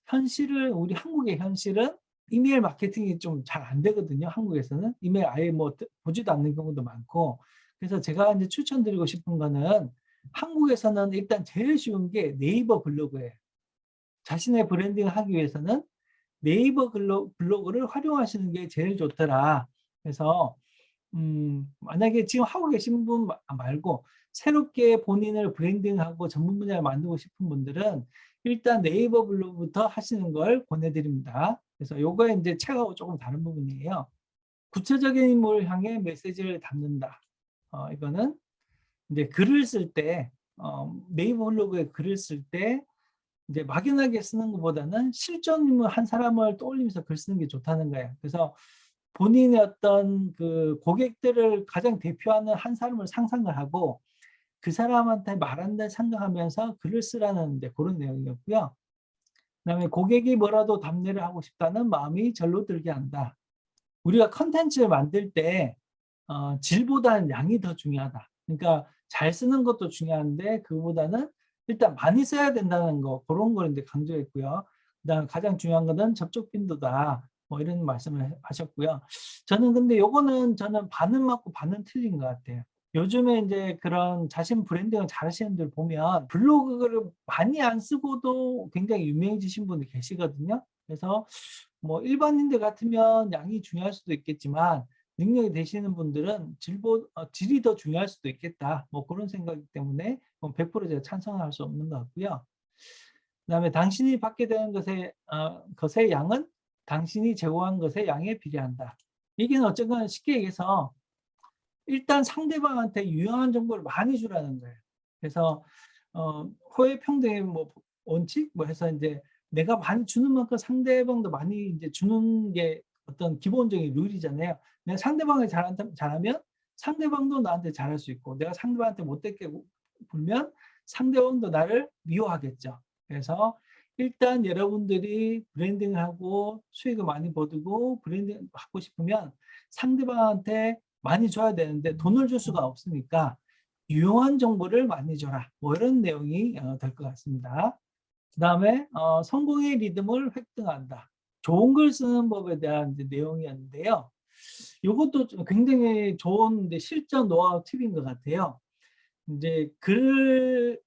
현실은 우리 한국의 현실은 이메일 마케팅이 좀 잘 안 되거든요. 한국에서는 이메일 아예 뭐 보지도 않는 경우도 많고 그래서 제가 이제 추천드리고 싶은 거는 한국에서는 일단 제일 쉬운 게 네이버 블로그예요. 자신의 브랜딩을 하기 위해서는 네이버 블로그를 활용하시는 게 제일 좋더라. 그래서 만약에 지금 하고 계신 분 말고 새롭게 본인을 브랜딩하고 전문 분야를 만들고 싶은 분들은 일단 네이버 블로그부터 하시는 걸 권해드립니다. 그래서 요거에 이제 책하고 조금 다른 부분이에요. 구체적인 인물을 향해 메시지를 담는다. 이거는 이제 글을 쓸 때, 네이버 블로그에 글을 쓸 때 이제 막연하게 쓰는 것보다는 실존 인물 한 사람을 떠올리면서 글 쓰는 게 좋다는 거예요. 그래서 본인의 어떤 그 고객들을 가장 대표하는 한 사람을 상상을 하고 그 사람한테 말한다 생각하면서 글을 쓰라는 이제 그런 내용이었고요. 그다음에 고객이 뭐라도 답례를 하고 싶다는 마음이 절로 들게 한다. 우리가 컨텐츠를 만들 때 질보다는 양이 더 중요하다. 그러니까 잘 쓰는 것도 중요한데 그보다는 일단 많이 써야 된다는 거 그런 걸 이제 강조했고요. 그다음 가장 중요한 거는 접촉 빈도다. 뭐 이런 말씀을 하셨고요. 저는 근데 요거는 저는 반은 맞고 반은 틀린 것 같아요. 요즘에 이제 그런 자신 브랜딩을 잘하시는 분들 보면 블로그를 많이 안 쓰고도 굉장히 유명해지신 분이 계시거든요. 그래서 뭐 일반인들 같으면 양이 중요할 수도 있겠지만 능력이 되시는 분들은 질이 더 중요할 수도 있겠다. 뭐 그런 생각이기 때문에 뭐 100% 제가 찬성할 수 없는 것 같고요. 그다음에 당신이 받게 되는 것의 양은 당신이 제공한 것의 양에 비례한다. 이게 어쨌건 쉽게 얘기해서 일단 상대방한테 유용한 정보를 많이 주라는 거예요. 그래서 호혜 평등의 뭐 원칙 뭐 해서 이제 내가 많이 주는 만큼 상대방도 많이 이제 주는 게 어떤 기본적인 룰이잖아요. 내가 상대방을 잘하면 상대방도 나한테 잘할 수 있고 내가 상대방한테 못되게 굴면 상대방도 나를 미워하겠죠. 그래서 일단 여러분들이 브랜딩을 하고 수익을 많이 거두고 브랜딩 하고 싶으면 상대방한테 많이 줘야 되는데 돈을 줄 수가 없으니까 유용한 정보를 많이 줘라. 뭐 이런 내용이 될 것 같습니다. 그다음에 성공의 리듬을 획득한다. 좋은 글 쓰는 법에 대한 이제 내용이었는데요. 이것도 굉장히 좋은 실전 노하우 팁인 것 같아요. 이제 글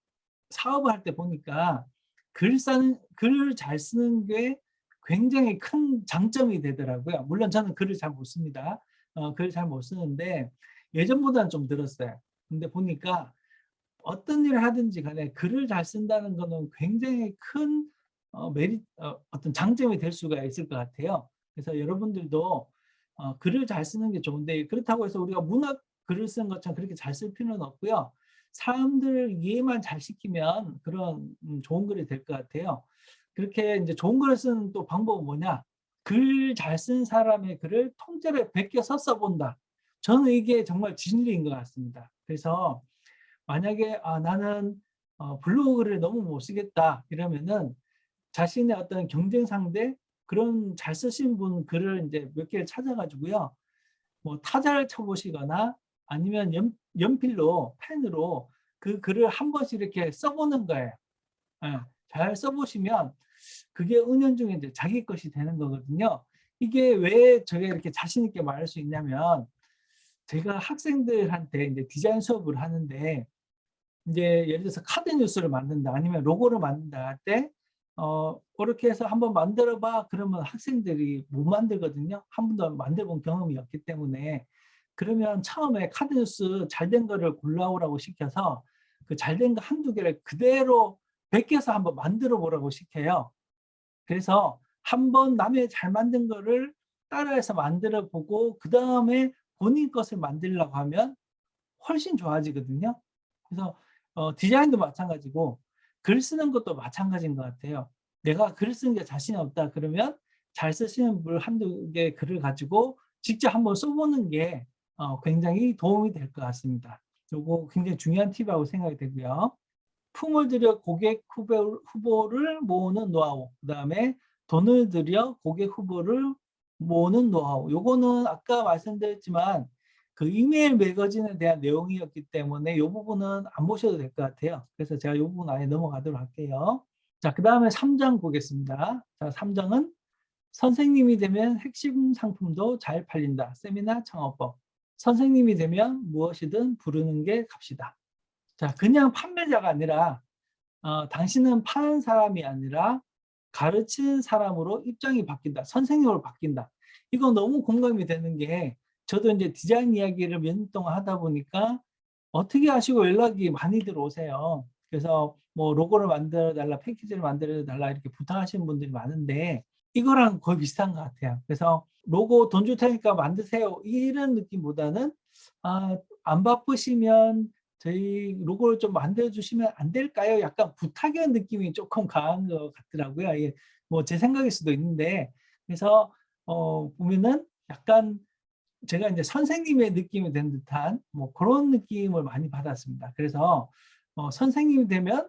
사업을 할 때 보니까 글을 잘 쓰는 게 굉장히 큰 장점이 되더라고요. 물론 저는 글을 잘 못 씁니다. 글을 잘 못 쓰는데 예전보다는 좀 늘었어요. 근데 보니까 어떤 일을 하든지 간에 글을 잘 쓴다는 거는 굉장히 큰 어떤 장점이 될 수가 있을 것 같아요. 그래서 여러분들도 글을 잘 쓰는 게 좋은데 그렇다고 해서 우리가 문학 글을 쓰는 것처럼 그렇게 잘 쓸 필요는 없고요. 사람들 이해만 잘 시키면 그런 좋은 글이 될 것 같아요. 그렇게 이제 좋은 글을 쓰는 또 방법은 뭐냐? 글 잘 쓴 사람의 글을 통째로 베껴서 써본다. 저는 이게 정말 진리인 것 같습니다. 그래서 만약에 나는 블로그를 너무 못 쓰겠다 이러면은 자신의 어떤 경쟁 상대 그런 잘 쓰신 분 글을 이제 몇 개를 찾아가지고요. 뭐 타자를 쳐보시거나 아니면 연필로 펜으로 그 글을 한 번씩 이렇게 써보는 거예요. 예, 잘 써보시면 그게 은연중에 이제 자기 것이 되는 거거든요. 이게 왜 제가 이렇게 자신 있게 말할 수 있냐면 제가 학생들한테 이제 디자인 수업을 하는데 이제 예를 들어서 카드 뉴스를 만든다 아니면 로고를 만든다 할 때 그렇게 해서 한번 만들어 봐 그러면 학생들이 못 만들거든요. 한 번도 만들어 본 경험이 없기 때문에. 그러면 처음에 카드 뉴스 잘 된 거를 골라오라고 시켜서 그 잘 된 거 한두 개를 그대로 베껴서 한번 만들어 보라고 시켜요. 그래서 한번 남의 잘 만든 거를 따라해서 만들어 보고 그다음에 본인 것을 만들려고 하면 훨씬 좋아지거든요. 그래서 디자인도 마찬가지고 글 쓰는 것도 마찬가지인 것 같아요. 내가 글 쓰는 게 자신이 없다 그러면 잘 쓰시는 분 한두 개 글을 가지고 직접 한번 써보는 게 굉장히 도움이 될 것 같습니다. 요거 굉장히 중요한 팁이라고 생각이 되고요. 품을 들여 고객 후보를 모으는 노하우, 그다음에 돈을 들여 고객 후보를 모으는 노하우. 요거는 아까 말씀드렸지만 그 이메일 매거진에 대한 내용이었기 때문에 이 부분은 안 보셔도 될 것 같아요. 그래서 제가 이 부분 아예 넘어가도록 할게요. 자, 그다음에 3장 보겠습니다. 자, 3장은 선생님이 되면 핵심 상품도 잘 팔린다. 세미나 창업법. 선생님이 되면 무엇이든 부르는 게 값이다. 자, 그냥 판매자가 아니라 당신은 파는 사람이 아니라 가르치는 사람으로 입장이 바뀐다. 선생님으로 바뀐다. 이거 너무 공감이 되는 게 저도 이제 디자인 이야기를 몇 년 동안 하다 보니까 어떻게 하시고 연락이 많이 들어오세요. 그래서 뭐 로고를 만들어 달라, 패키지를 만들어 달라 이렇게 부탁하시는 분들이 많은데 이거랑 거의 비슷한 것 같아요. 그래서 로고 돈 줄 테니까 만드세요. 이런 느낌보다는 안 바쁘시면 저희 로고를 좀 만들어 주시면 안 될까요? 약간 부탁의 느낌이 조금 강한 것 같더라고요. 예, 뭐 제 생각일 수도 있는데 그래서 보면은 약간 제가 이제 선생님의 느낌이 된 듯한 뭐 그런 느낌을 많이 받았습니다. 그래서 선생님이 되면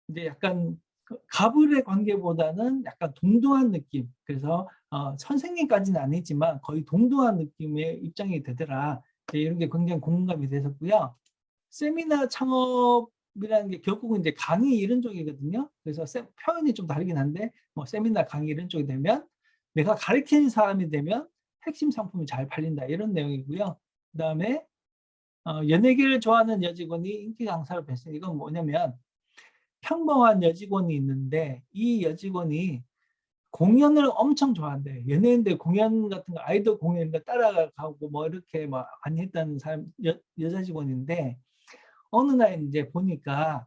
이제 약간 그 가불의 관계보다는 약간 동등한 느낌. 그래서 선생님까지는 아니지만 거의 동등한 느낌의 입장이 되더라. 이런 게 굉장히 공감이 되셨고요. 세미나 창업이라는 게 결국은 이제 강의 이런 쪽이거든요. 그래서 표현이 좀 다르긴 한데 뭐 세미나 강의 이런 쪽이 되면 내가 가르치는 사람이 되면 핵심 상품이 잘 팔린다 이런 내용이고요. 그다음에 연예계를 좋아하는 여직원이 인기 강사로 변신. 이건 뭐냐면 평범한 여직원이 있는데 이 여직원이 공연을 엄청 좋아한대. 연예인들 공연 같은 거 아이돌 공연 따라가고 뭐 이렇게 뭐 많이 했다는 사람 여자 직원인데 어느 날 이제 보니까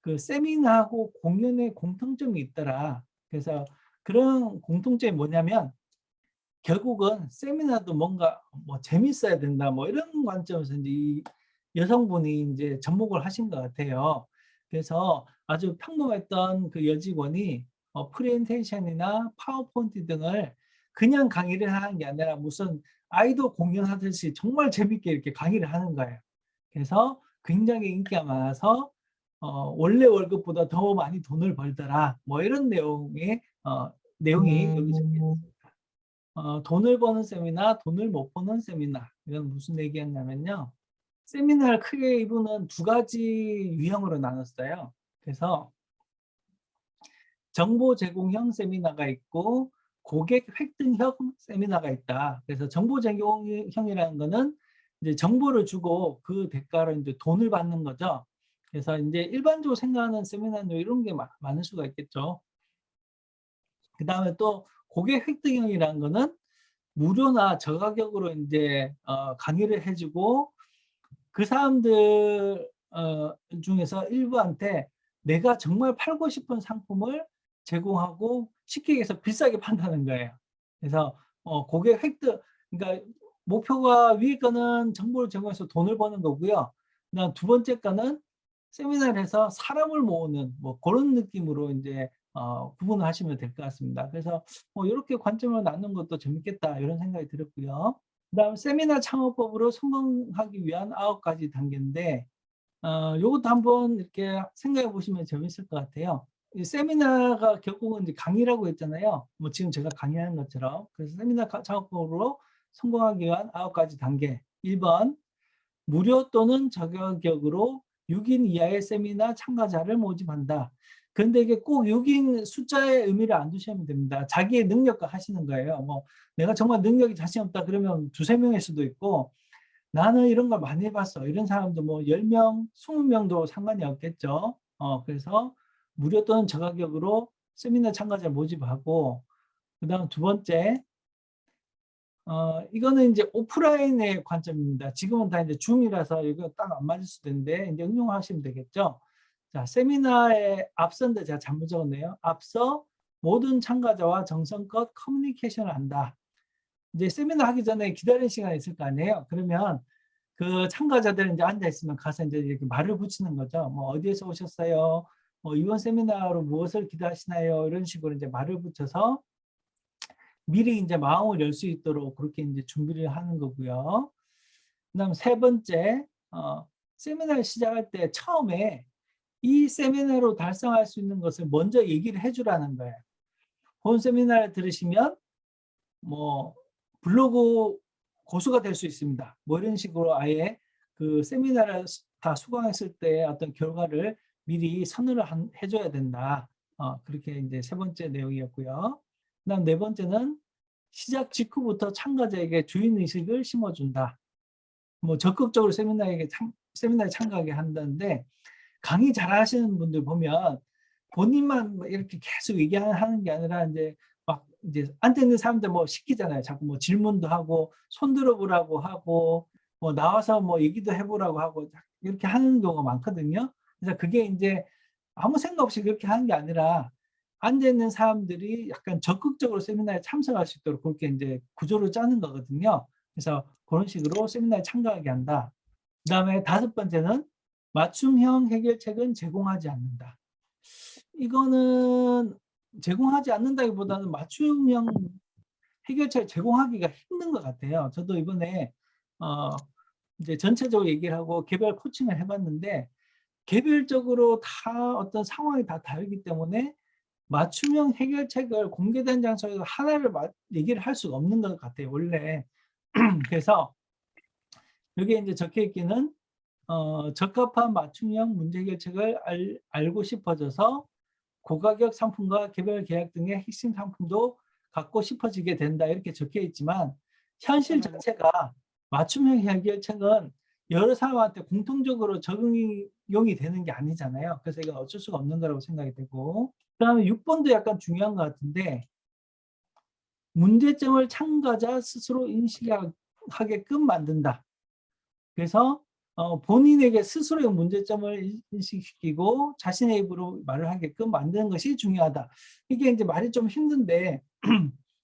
그 세미나하고 공연에 공통점이 있더라. 그래서 그런 공통점이 뭐냐면 결국은 세미나도 뭔가 뭐 재밌어야 된다 뭐 이런 관점에서 이제 이 여성분이 이제 접목을 하신 것 같아요. 그래서 아주 평범했던 그 여직원이 프레젠테이션이나 파워포인트 등을 그냥 강의를 하는 게 아니라 무슨 아이돌 공연하듯이 정말 재밌게 이렇게 강의를 하는 거예요. 그래서 굉장히 인기가 많아서 원래 월급보다 더 많이 돈을 벌더라. 뭐 이런 내용의 내용이 여기 적혀 있습니다. 돈을 버는 세미나, 돈을 못 버는 세미나. 이건 무슨 얘기였냐면요. 세미나를 크게 이분은 두 가지 유형으로 나눴어요. 그래서 정보 제공형 세미나가 있고 고객 획득형 세미나가 있다. 그래서 정보 제공형이라는 거는 이제 정보를 주고 그 대가로 이제 돈을 받는 거죠. 그래서 이제 일반적으로 생각하는 세미나는 이런 게 많을 수가 있겠죠. 그 다음에 또 고객 획득형이라는 거는 무료나 저가격으로 이제 강의를 해주고 그 사람들 중에서 일부한테 내가 정말 팔고 싶은 상품을 제공하고 쉽게 얘기해서 비싸게 판다는 거예요. 그래서 고객 획득, 그러니까 목표가 위에 거는 정보를 제공해서 돈을 버는 거고요. 그다음 두 번째 거는 세미나를 해서 사람을 모으는 뭐 그런 느낌으로 이제 구분을 하시면 될 것 같습니다. 그래서 이렇게 관점을 나누는 것도 재밌겠다 이런 생각이 들었고요. 그다음 세미나 창업법으로 성공하기 위한 9가지 단계인데 요것도 한번 이렇게 생각해 보시면 재밌을 것 같아요. 이 세미나가 결국은 이제 강의라고 했잖아요. 뭐 지금 제가 강의하는 것처럼. 그래서 세미나 창업법으로 성공하기 위한 9가지 단계. 1번, 무료 또는 저가격으로 6인 이하의 세미나 참가자를 모집한다. 그런데 이게 꼭 6인 숫자의 의미를 안 두시면 됩니다. 자기의 능력과 하시는 거예요. 뭐 내가 정말 능력이 자신 없다 그러면 두세 명일 수도 있고 나는 이런 걸 많이 해봤어. 이런 사람도 뭐 10명, 20명도 상관이 없겠죠. 그래서 무료 또는 저가격으로 세미나 참가자 모집하고 그다음 두 번째 이거는 이제 오프라인의 관점입니다. 지금은 다 이제 줌이라서 이거 딱 안 맞을 수도 있는데 이제 응용하시면 되겠죠. 자, 세미나에 앞선데 제가 잘못 적었네요. 앞서 모든 참가자와 정성껏 커뮤니케이션을 한다. 이제 세미나 하기 전에 기다리는 시간이 있을 거 아니에요. 그러면 그 참가자들 이제 앉아 있으면 가서 이제 이렇게 말을 붙이는 거죠. 뭐 어디에서 오셨어요? 뭐 이번 세미나로 무엇을 기대하시나요? 이런 식으로 이제 말을 붙여서 미리 이제 마음을 열 수 있도록 그렇게 이제 준비를 하는 거고요. 그다음 세 번째, 세미나를 시작할 때 처음에 이 세미나로 달성할 수 있는 것을 먼저 얘기를 해주라는 거예요. 본 세미나를 들으시면 뭐 블로그 고수가 될 수 있습니다. 뭐 이런 식으로 아예 그 세미나를 다 수강했을 때 어떤 결과를 미리 선언을 해줘야 된다. 그렇게 이제 세 번째 내용이었고요. 그다음 네 번째는 시작 직후부터 참가자에게 주인의식을 심어준다. 뭐 적극적으로 세미나에 참가하게 한다는데 강의 잘하시는 분들 보면 본인만 이렇게 계속 얘기하는 게 아니라 이제 막 이제 앉아 있는 사람들 뭐 시키잖아요. 자꾸 뭐 질문도 하고 손 들어보라고 하고 뭐 나와서 뭐 얘기도 해보라고 하고 이렇게 하는 경우가 많거든요. 그래서 그게 이제 아무 생각 없이 그렇게 하는 게 아니라 앉아 있는 사람들이 약간 적극적으로 세미나에 참석할 수 있도록 그렇게 이제 구조를 짜는 거거든요. 그래서 그런 식으로 세미나에 참가하게 한다. 그다음에 다섯 번째는 맞춤형 해결책은 제공하지 않는다. 이거는 제공하지 않는다기보다는 맞춤형 해결책을 제공하기가 힘든 것 같아요. 저도 이번에 이제 전체적으로 얘기를 하고 개별 코칭을 해봤는데 개별적으로 다 어떤 상황이 다 다르기 때문에 맞춤형 해결책을 공개된 장소에서 하나를 얘기를 할 수가 없는 것 같아요. 원래. 그래서 여기에 이제 적혀 있기는 적합한 맞춤형 문제 해결책을 알고 싶어져서 고가격 상품과 개별 계약 등의 핵심 상품도 갖고 싶어지게 된다 이렇게 적혀 있지만 현실 자체가 맞춤형 해결책은 여러 사람한테 공통적으로 적용이 되는 게 아니잖아요. 그래서 이건 어쩔 수가 없는 거라고 생각이 되고 그다음에 6번도 약간 중요한 것 같은데 문제점을 참가자 스스로 인식하게끔 만든다. 그래서 본인에게 스스로의 문제점을 인식시키고 자신의 입으로 말을 하게끔 만드는 것이 중요하다. 이게 이제 말이 좀 힘든데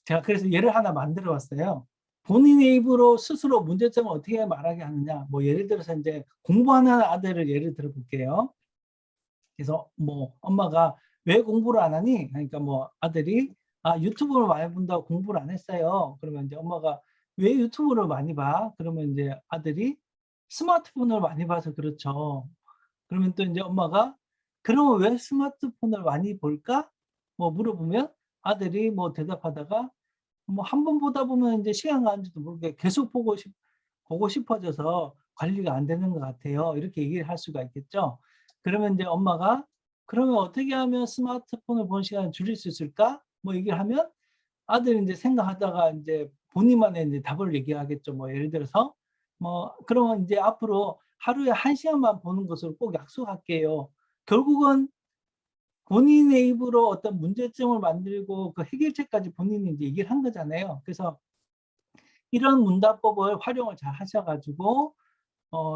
제가 그래서 예를 하나 만들어 봤어요. 본인의 입으로 스스로 문제점을 어떻게 말하게 하느냐. 뭐 예를 들어서 이제 공부하는 아들을 예를 들어 볼게요. 그래서 뭐 엄마가 왜 공부를 안 하니? 그러니까 뭐 아들이 유튜브를 많이 본다고 공부를 안 했어요. 그러면 이제 엄마가 왜 유튜브를 많이 봐? 그러면 이제 아들이 스마트폰을 많이 봐서 그렇죠. 그러면 또 이제 엄마가 그러면 왜 스마트폰을 많이 볼까? 뭐 물어보면 아들이 뭐 대답하다가 뭐 한 번 보다 보면 이제 시간 가는지도 모르게 계속 보고 싶어져서 관리가 안 되는 것 같아요. 이렇게 얘기를 할 수가 있겠죠. 그러면 이제 엄마가 "그러면 어떻게 하면 스마트폰을 보는 시간을 줄일 수 있을까?" 뭐 얘기를 하면 아들이 인제 생각하다가 인제 본인만의 인제 답을 얘기하겠죠. 뭐 예를 들어서 뭐 "그러면 인제 앞으로 하루에 1 시간만 보는 것으로 꼭 약속할게요." 결국은 본인의 입으로 어떤 문제점을 만들고 그 해결책까지 본인이 인제 얘기를 한 거잖아요. 그래서 이런 문답법을 활용을 잘 하셔 가지고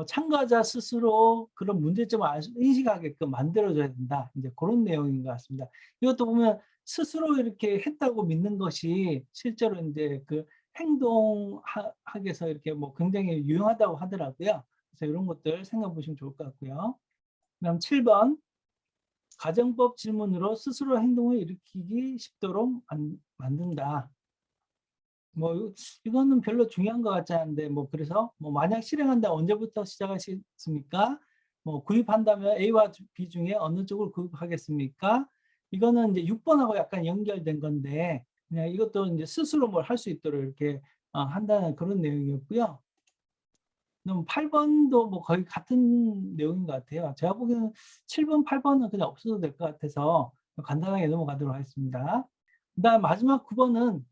참가자 스스로 그런 문제점을 인식하게끔 만들어 줘야 된다. 인제 고런 내용인 것 같습니다. 이것도 보면 스스로 이렇게 했다고 믿는 것이 실제로 인제 그 학에서 이렇게 뭐 굉장히 유용하다고 하더라고요. 그래서 이런 것들 생각해 보시면 좋을 것 같고요. 그다음 7 번 가정법 질문으로 스스로 행동을 일으키기 쉽도록 만든다. 뭐 이거는 별로 중요한 것 같지 않은데 뭐 그래서 뭐 "만약 실행한다면 언제부터 시작하시겠습니까? 뭐 구입한다면 A와 B 중에 어느 쪽을 구입하겠습니까?" 이거는 이제 6 번하고 약간 연결된 건데 그냥 이것도 인제 스스로 뭘 할 수 있도록 이렇게 한다는 그런 내용이었고요. 그럼 8 번도 뭐 거의 같은 내용인 것 같아요. 제가 보기에는 7 번, 8 번은 그냥 없어도 될 것 같아서 간단하게 넘어가도록 하겠습니다. 그다음 마지막 9 번은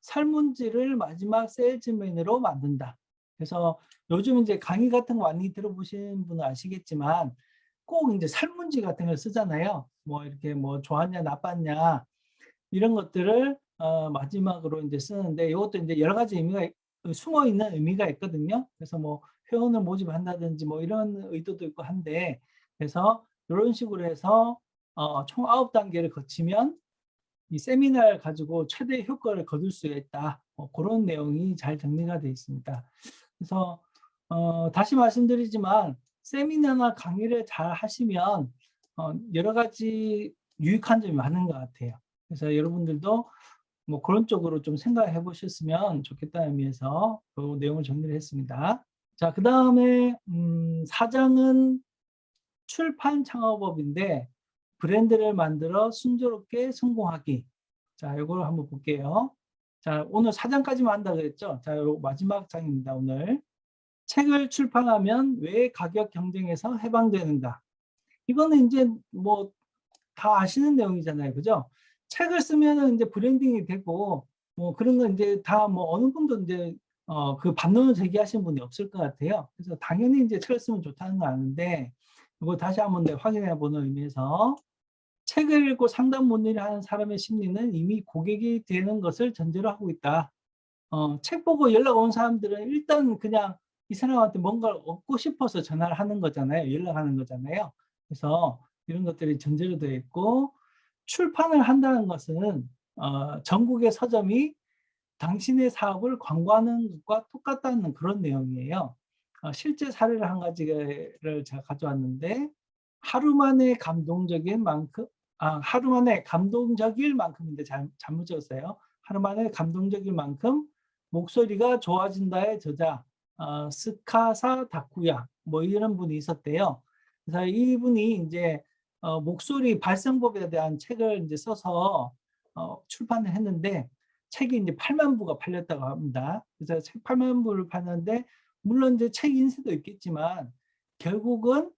설문지를 마지막 세일즈맨으로 만든다. 그래서 요즘 이제 강의 같은 거 많이 들어보신 분은 아시겠지만 꼭 인제 설문지 같은 걸 쓰잖아요. 뭐 이렇게 뭐 좋았냐 나빴냐 이런 것들을 마지막으로 인제 쓰는데 요것도 인제 여러 가지 의미가 숨어 있는 의미가 있거든요. 그래서 뭐 회원을 모집한다든지 뭐 이런 의도도 있고 한데 그래서 요런 식으로 해서 총 9 단계를 거치면 이 세미나를 가지고 최대 효과를 거둘 수 있다. 고런 내용이 잘 정리가 되어 있습니다. 그래서 다시 말씀드리지만 세미나나 강의를 잘 하시면 여러 가지 유익한 점이 많은 것 같아요. 그래서 여러분들도 뭐 그런 쪽으로 좀 생각해 보셨으면 좋겠다는 의미에서 그 내용을 정리를 했습니다. 자 그다음에 4 장은 출판 창업업인데 브랜드를 만들어 순조롭게 성공하기. 자 요거를 한번 볼게요. 자 오늘 4 장까지만 한다 그랬죠? 자 요 마지막 장입니다 오늘. "책을 출판하면 왜 가격 경쟁에서 해방되는가?" 이거는 인제 뭐 다 아시는 내용이잖아요. 그죠? 책을 쓰면은 인제 브랜딩이 되고 뭐 그런 건 인제 다 뭐 어느 분도 인제 그 반론을 제기하시는 분이 없을 것 같아요. 그래서 당연히 인제 책을 쓰면 좋다는 건 아는데 이거 다시 한번 네 확인해 보는 의미에서 책을 읽고 상담 문의를 하는 사람의 심리는 이미 고객이 되는 것을 전제로 하고 있다. 책 보고 연락 온 사람들은 일단 그냥 이 사람한테 뭔가를 얻고 싶어서 전화를 하는 거잖아요. 연락하는 거잖아요. 그래서 이런 것들이 전제로 되어 있고 출판을 한다는 것은 전국의 서점이 당신의 사업을 광고하는 것과 똑같다는 그런 내용이에요. 실제 사례를 한 가지를 제가 가져왔는데 하루 만에 감동적인 만큼 하루 만에 감동적일 만큼인데 잘못 적었어요. 하루 만에 감동적일 만큼 목소리가 좋아진다의 저자 스카사 다쿠야 뭐 이런 분이 있었대요. 그래서 이분이 인제 목소리 발성법에 대한 책을 인제 써서 출판을 했는데 책이 인제 80,000 부가 팔렸다고 합니다. 그래서 책 80,000 부를 팔았는데 물론 이제 책 인쇄도 있겠지만 결국은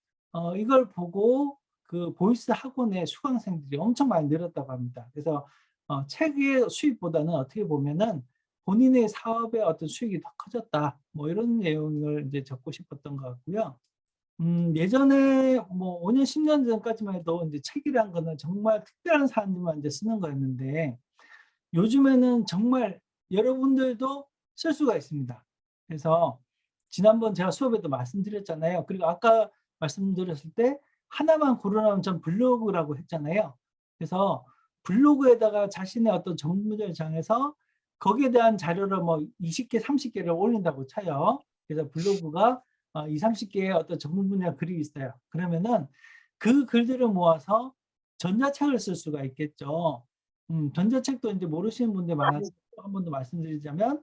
이걸 보고 그 보이스 학원의 수강생들이 엄청 많이 늘었다고 합니다. 그래서 책의 수익보다는 어떻게 보면은 본인의 사업의 어떤 수익이 더 커졌다. 뭐 이런 내용을 이제 적고 싶었던 것 같고요. 예전에 뭐 5 년, 10년 전까지만 해도 인제 책이란 거는 정말 특별한 사람들만 이제 쓰는 거였는데 요즘에는 정말 여러분들도 쓸 수가 있습니다. 그래서 지난번 제가 수업에도 말씀드렸잖아요. 그리고 아까 말씀드렸을 때 하나만 고르라면 전 블로그라고 했잖아요. 그래서 블로그에다가 자신의 어떤 정보를 정해서 거기에 대한 자료를 뭐 20 개, 30 개를 올린다고 쳐요. 그래서 블로그가 20-30 개의 어떤 전문 분야 글이 있어요. 그러면은 그 글들을 모아서 전자책을 쓸 수가 있겠죠. 전자책도 인제 모르시는 분들이 많아서 한 번 더 말씀드리자면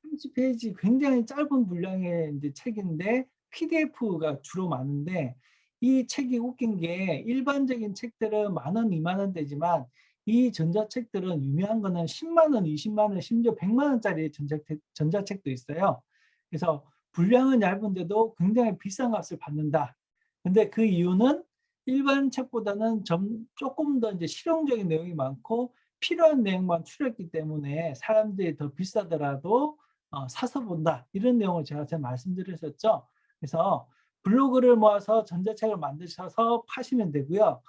30 페이지 굉장히 짧은 분량의 인제 책인데 PDF가 주로 많은데 이 책이 웃긴 게 일반적인 책들은 10,000원, 20,000 원대지만 이 전자책들은 유명한 거는 10만 원, 20만 원, 심지어 100만 원짜리 전자책도 있어요. 그래서 분량은 얇은데도 굉장히 비싼 값을 받는다. 근데 그 이유는 일반 책보다는 조금 더 이제 실용적인 내용이 많고 필요한 내용만 추렸기 때문에 사람들이 더 비싸더라도 사서 본다. 이런 내용을 제가 말씀드렸었죠. 그래서 블로그를 모아서 전자책을 만드셔서 파시면 되고요.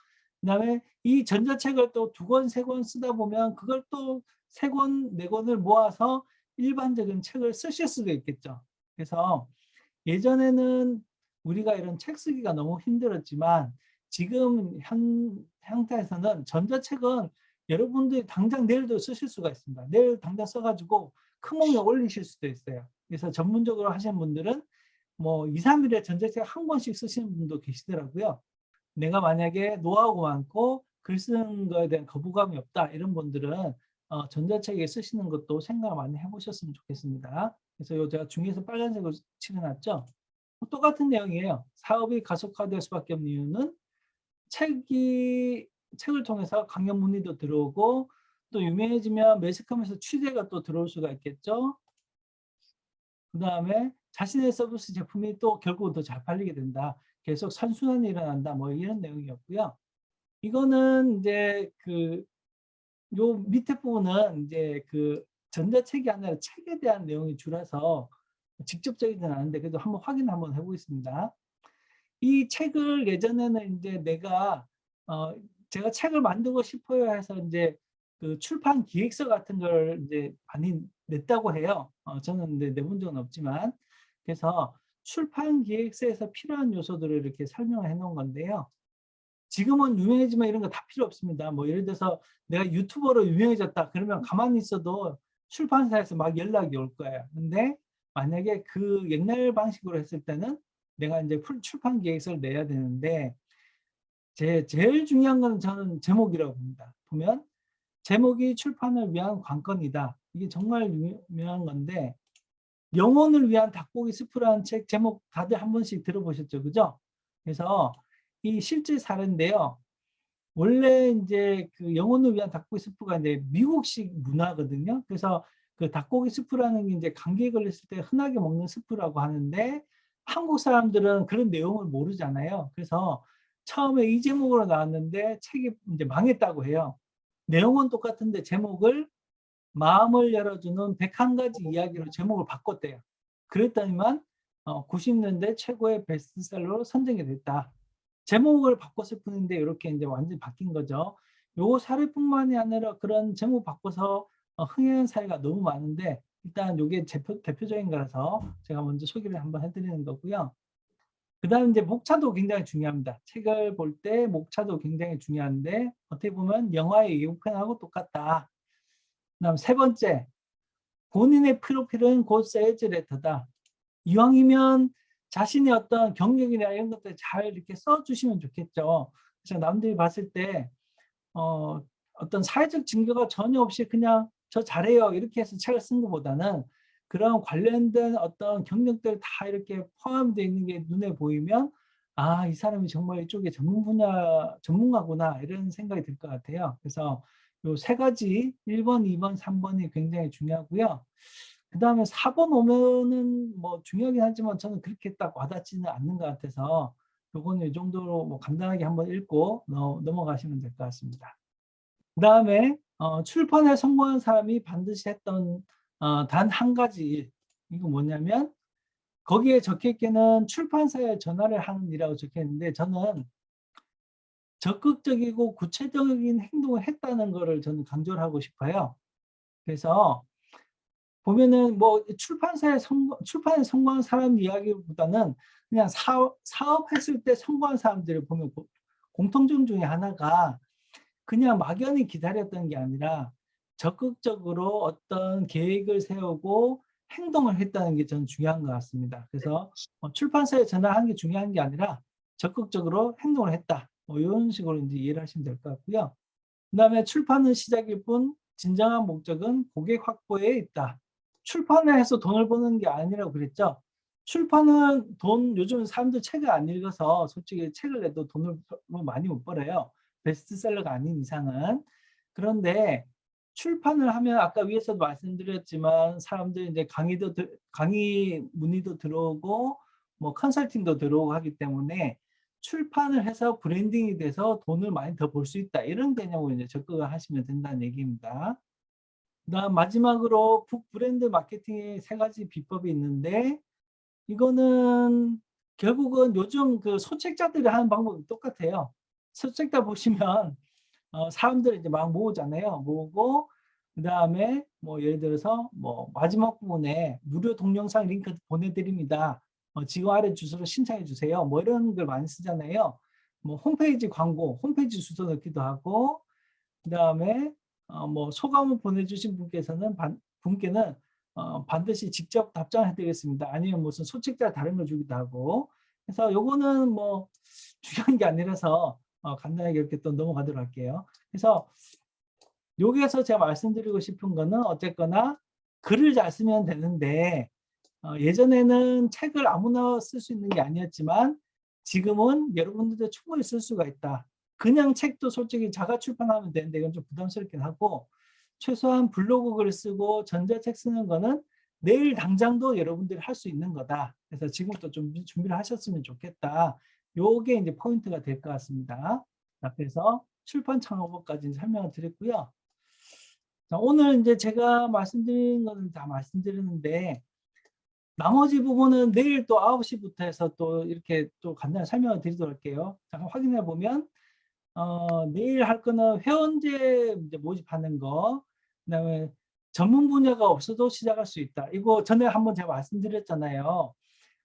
그다음에 이 전자책을 또 2권, 3권 쓰다 보면 그걸 또 3권, 4권을 모아서 일반적인 책을 쓰실 수도 있겠죠. 그래서 예전에는 우리가 이런 책 쓰기가 너무 힘들었지만 지금 형태에서는 전자책은 여러분들이 당장 내일도 쓰실 수가 있습니다. 내일 당장 써가지고 큰 목에 올리실 수도 있어요. 그래서 전문적으로 하시는 분들은 뭐 2, 3일에 전자책 한 권씩 쓰시는 분도 계시더라고요. 내가 만약에 노하우가 많고 글 쓰는 거에 대한 거부감이 없다 이런 분들은 전자책에 쓰시는 것도 생각을 많이 해보셨으면 좋겠습니다. 그래서 요 제가 중에서 빨간색으로 칠해놨죠. 똑같은 내용이에요. 사업이 가속화될 수밖에 없는 이유는 책을 통해서 강연 문의도 들어오고 또 유명해지면 매스컴에서 취재가 또 들어올 수가 있겠죠. 그 다음에 자신의 서비스 제품이 또 결국 더 잘 팔리게 된다. 계속 선순환이 일어난다. 뭐 이런 내용이었고요. 이거는 이제 요 밑에 부분은 이제 전자책이 아니라 책에 대한 내용이 줄여서 직접적이진 않은데 그래도 한번 확인 한번 해보겠습니다. 이 책을 예전에는 이제 제가 책을 만들고 싶어요 해서 이제 출판 기획서 같은 걸 이제 많이 냈다고 해요. 저는 이제 내본 적은 없지만 그래서 출판 기획서에서 필요한 요소들을 이렇게 설명을 해놓은 건데요. 지금은 유명해지면 이런 거 다 필요 없습니다. 뭐 예를 들어서 내가 유튜버로 유명해졌다 그러면 가만히 있어도 출판사에서 막 연락이 올 거예요. 근데 만약에 그 옛날 방식으로 했을 때는 내가 이제 출판 계획서를 내야 되는데 제일 중요한 건 저는 제목이라고 봅니다. 보면 제목이 출판을 위한 관건이다. 이게 정말 유명한 건데 영혼을 위한 닭고기 스프라는 책 제목 다들 한 번씩 들어보셨죠, 그죠? 그래서 이 실제 사례인데요. 원래 이제 영혼을 위한 닭고기 스프가 이제 미국식 문화거든요. 그래서 닭고기 스프라는 게 이제 감기에 걸렸을 때 흔하게 먹는 스프라고 하는데 한국 사람들은 그런 내용을 모르잖아요. 그래서 처음에 이 제목으로 나왔는데 책이 이제 망했다고 해요. 내용은 똑같은데 제목을 마음을 열어주는 101가지 이야기로 제목을 바꿨대요. 그랬더니만 90년대 최고의 베스트셀러로 선정이 됐다. 제목을 바꿨을 뿐인데 이렇게 이제 완전히 바뀐 거죠. 요 사례뿐만이 아니라 그런 제목 바꿔서 흥행한 사례가 너무 많은데 일단 이게 대표적인 거라서 제가 먼저 소개를 한번 해드리는 거고요. 그 다음 이제 목차도 굉장히 중요합니다. 책을 볼 때 목차도 굉장히 중요한데 어떻게 보면 영화의 예고편하고 똑같다. 그 다음 세 번째, 본인의 프로필은 곧 세일즈 레터다. 이왕이면 자신의 어떤 경력이나 이런 것들 잘 이렇게 써주시면 좋겠죠. 그래서 남들이 봤을 때 어떤 사회적 증거가 전혀 없이 그냥 저 잘해요 이렇게 해서 책을 쓴 것보다는 그런 관련된 어떤 경력들 다 이렇게 포함되어 있는 게 눈에 보이면 아, 이 사람이 정말 이쪽에 전문가구나 이런 생각이 들 것 같아요. 그래서 요 세 가지 1번, 2번, 3번이 굉장히 중요하고요. 그 다음에 4번 오면은 뭐 중요하긴 하지만 저는 그렇게 딱 와닿지는 않는 것 같아서 요거는 이 정도로 뭐 간단하게 한번 읽고 넘어가시면 될 것 같습니다. 그 다음에 출판에 성공한 사람이 반드시 했던 단 한 가지 일. 이거 뭐냐면 거기에 적혀있기는 출판사에 전화를 하는 일이라고 적혀있는데 저는 적극적이고 구체적인 행동을 했다는 거를 저는 강조를 하고 싶어요. 그래서 보면은 뭐 출판에 성공한 사람 이야기보다는 그냥 사업했을 때 성공한 사람들을 보면 공통점 중에 하나가 그냥 막연히 기다렸던 게 아니라 적극적으로 어떤 계획을 세우고 행동을 했다는 게 저는 중요한 것 같습니다. 그래서 출판사에 전화한 게 중요한 게 아니라 적극적으로 행동을 했다. 뭐 이런 식으로 이제 이해를 하시면 될 것 같고요. 그 다음에 출판은 시작일 뿐 진정한 목적은 고객 확보에 있다. 출판을 해서 돈을 버는 게 아니라고 그랬죠. 출판은 요즘 사람들 책을 안 읽어서 솔직히 책을 내도 돈을 많이 못 벌어요. 베스트셀러가 아닌 이상은. 그런데 출판을 하면 아까 위에서도 말씀드렸지만 사람들이 이제 강의 문의도 들어오고 뭐 컨설팅도 들어오고 하기 때문에 출판을 해서 브랜딩이 돼서 돈을 많이 더 벌 수 있다. 이런 개념으로 이제 접근을 하시면 된다는 얘기입니다. 그다음 마지막으로 북 브랜드 마케팅의 세 가지 비법이 있는데 이거는 결국은 요즘 그 소책자들이 하는 방법이 똑같아요. 소책자 보시면 사람들 이제 막 모으잖아요. 모으고 그다음에 뭐 예를 들어서 뭐 마지막 부분에 무료 동영상 링크 보내드립니다. 지금 아래 주소로 신청해 주세요. 뭐 이런 걸 많이 쓰잖아요. 뭐 홈페이지 광고, 홈페이지 주소 넣기도 하고 그다음에 뭐 소감을 보내주신 분께는 반드시 직접 답장해 드리겠습니다. 아니면 무슨 소책자 다른 걸 주기도 하고. 그래서 요거는 뭐 중요한 게 아니라서 간단하게 이렇게 또 넘어가도록 할게요. 그래서 여기에서 제가 말씀드리고 싶은 거는 어쨌거나 글을 잘 쓰면 되는데 예전에는 책을 아무나 쓸 수 있는 게 아니었지만 지금은 여러분들도 충분히 쓸 수가 있다. 그냥 책도 솔직히 자가 출판하면 되는데 이건 좀 부담스럽긴 하고 최소한 블로그 글을 쓰고 전자책 쓰는 거는 내일 당장도 여러분들이 할 수 있는 거다. 그래서 지금부터 좀 준비를 하셨으면 좋겠다. 요게 이제 포인트가 될 것 같습니다. 자, 그래서 출판 창업업까지 설명을 드렸고요. 자, 오늘 이제 제가 말씀드린 거는 다 말씀드렸는데 나머지 부분은 내일 또 9시부터 해서 또 이렇게 또 간단히 설명을 드리도록 할게요. 잠깐 확인해 보면 내일 할 거는 회원제 이제 모집하는 거, 그다음에 전문 분야가 없어도 시작할 수 있다. 이거 전에 한번 제가 말씀드렸잖아요.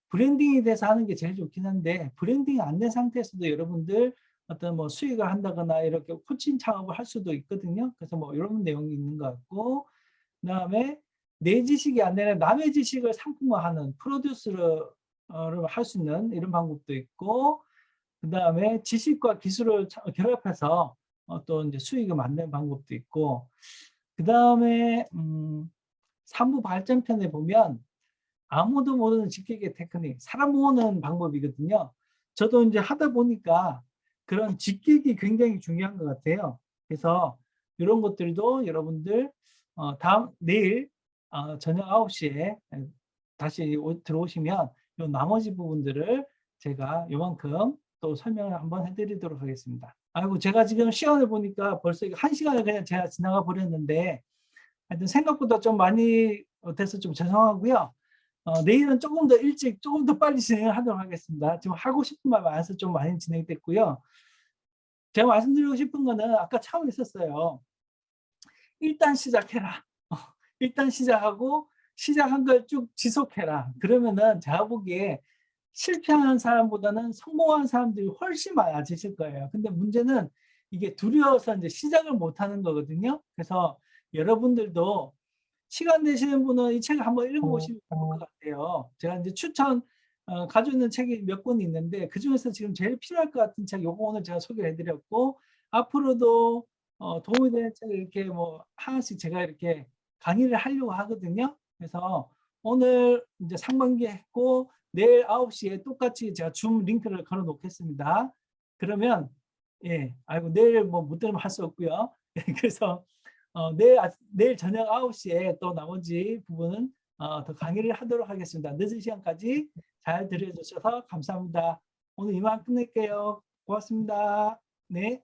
브랜딩에 대해서 하는 게 제일 좋긴 한데 브랜딩이 안 된 상태에서도 여러분들 어떤 뭐 수익을 한다거나 이렇게 코칭 창업을 할 수도 있거든요. 그래서 뭐 이런 내용이 있는 것 같고 그다음에 내 지식이 아니라 남의 지식을 상품화하는 프로듀스를 할 수 있는 이런 방법도 있고 그다음에 지식과 기술을 결합해서 또 이제 수익을 만드는 방법도 있고 그다음에 3부 발전편에 보면 아무도 모르는 직계의 테크닉, 사람 모으는 방법이거든요. 저도 이제 하다 보니까 그런 직객이 굉장히 중요한 것 같아요. 그래서 이런 것들도 여러분들 내일 저녁 9시에 다시 들어오시면 요 나머지 부분들을 제가 요만큼 또 설명을 한번 해드리도록 하겠습니다. 아이고 제가 지금 시간을 보니까 벌써 1시간을 그냥 제가 지나가 버렸는데 하여튼 생각보다 좀 많이 돼서 좀 죄송하고요. 내일은 조금 더 일찍 조금 더 빨리 진행을 하도록 하겠습니다. 지금 하고 싶은 말 많아서 좀 많이 진행됐고요. 제가 말씀드리고 싶은 거는 아까 처음에 있었어요. 일단 시작해라. 일단 시작하고 시작한 걸 쭉 지속해라. 그러면은 제가 보기에 실패하는 사람보다는 성공한 사람들이 훨씬 많아지실 거예요. 근데 문제는 이게 두려워서 이제 시작을 못 하는 거거든요. 그래서 여러분들도 시간 되시는 분은 이 책을 한번 읽어보시면 좋을 것 같아요. 제가 이제 가지고 있는 책이 몇 권 있는데 그중에서 지금 제일 필요할 것 같은 책, 요거 오늘 제가 소개해 드렸고, 앞으로도 도움이 되는 책을 이렇게 뭐 하나씩 제가 이렇게 강의를 하려고 하거든요. 그래서 오늘 이제 상반기 했고, 내일 9시에 똑같이 제가 줌 링크를 걸어 놓겠습니다. 그러면, 예, 아이고, 내일 뭐 못 들으면 할 수 없고요. 그래서 내일 저녁 9시에 또 나머지 부분은 더 강의를 하도록 하겠습니다. 늦은 시간까지 잘 들어주셔서 감사합니다. 오늘 이만 끝낼게요. 고맙습니다. 네.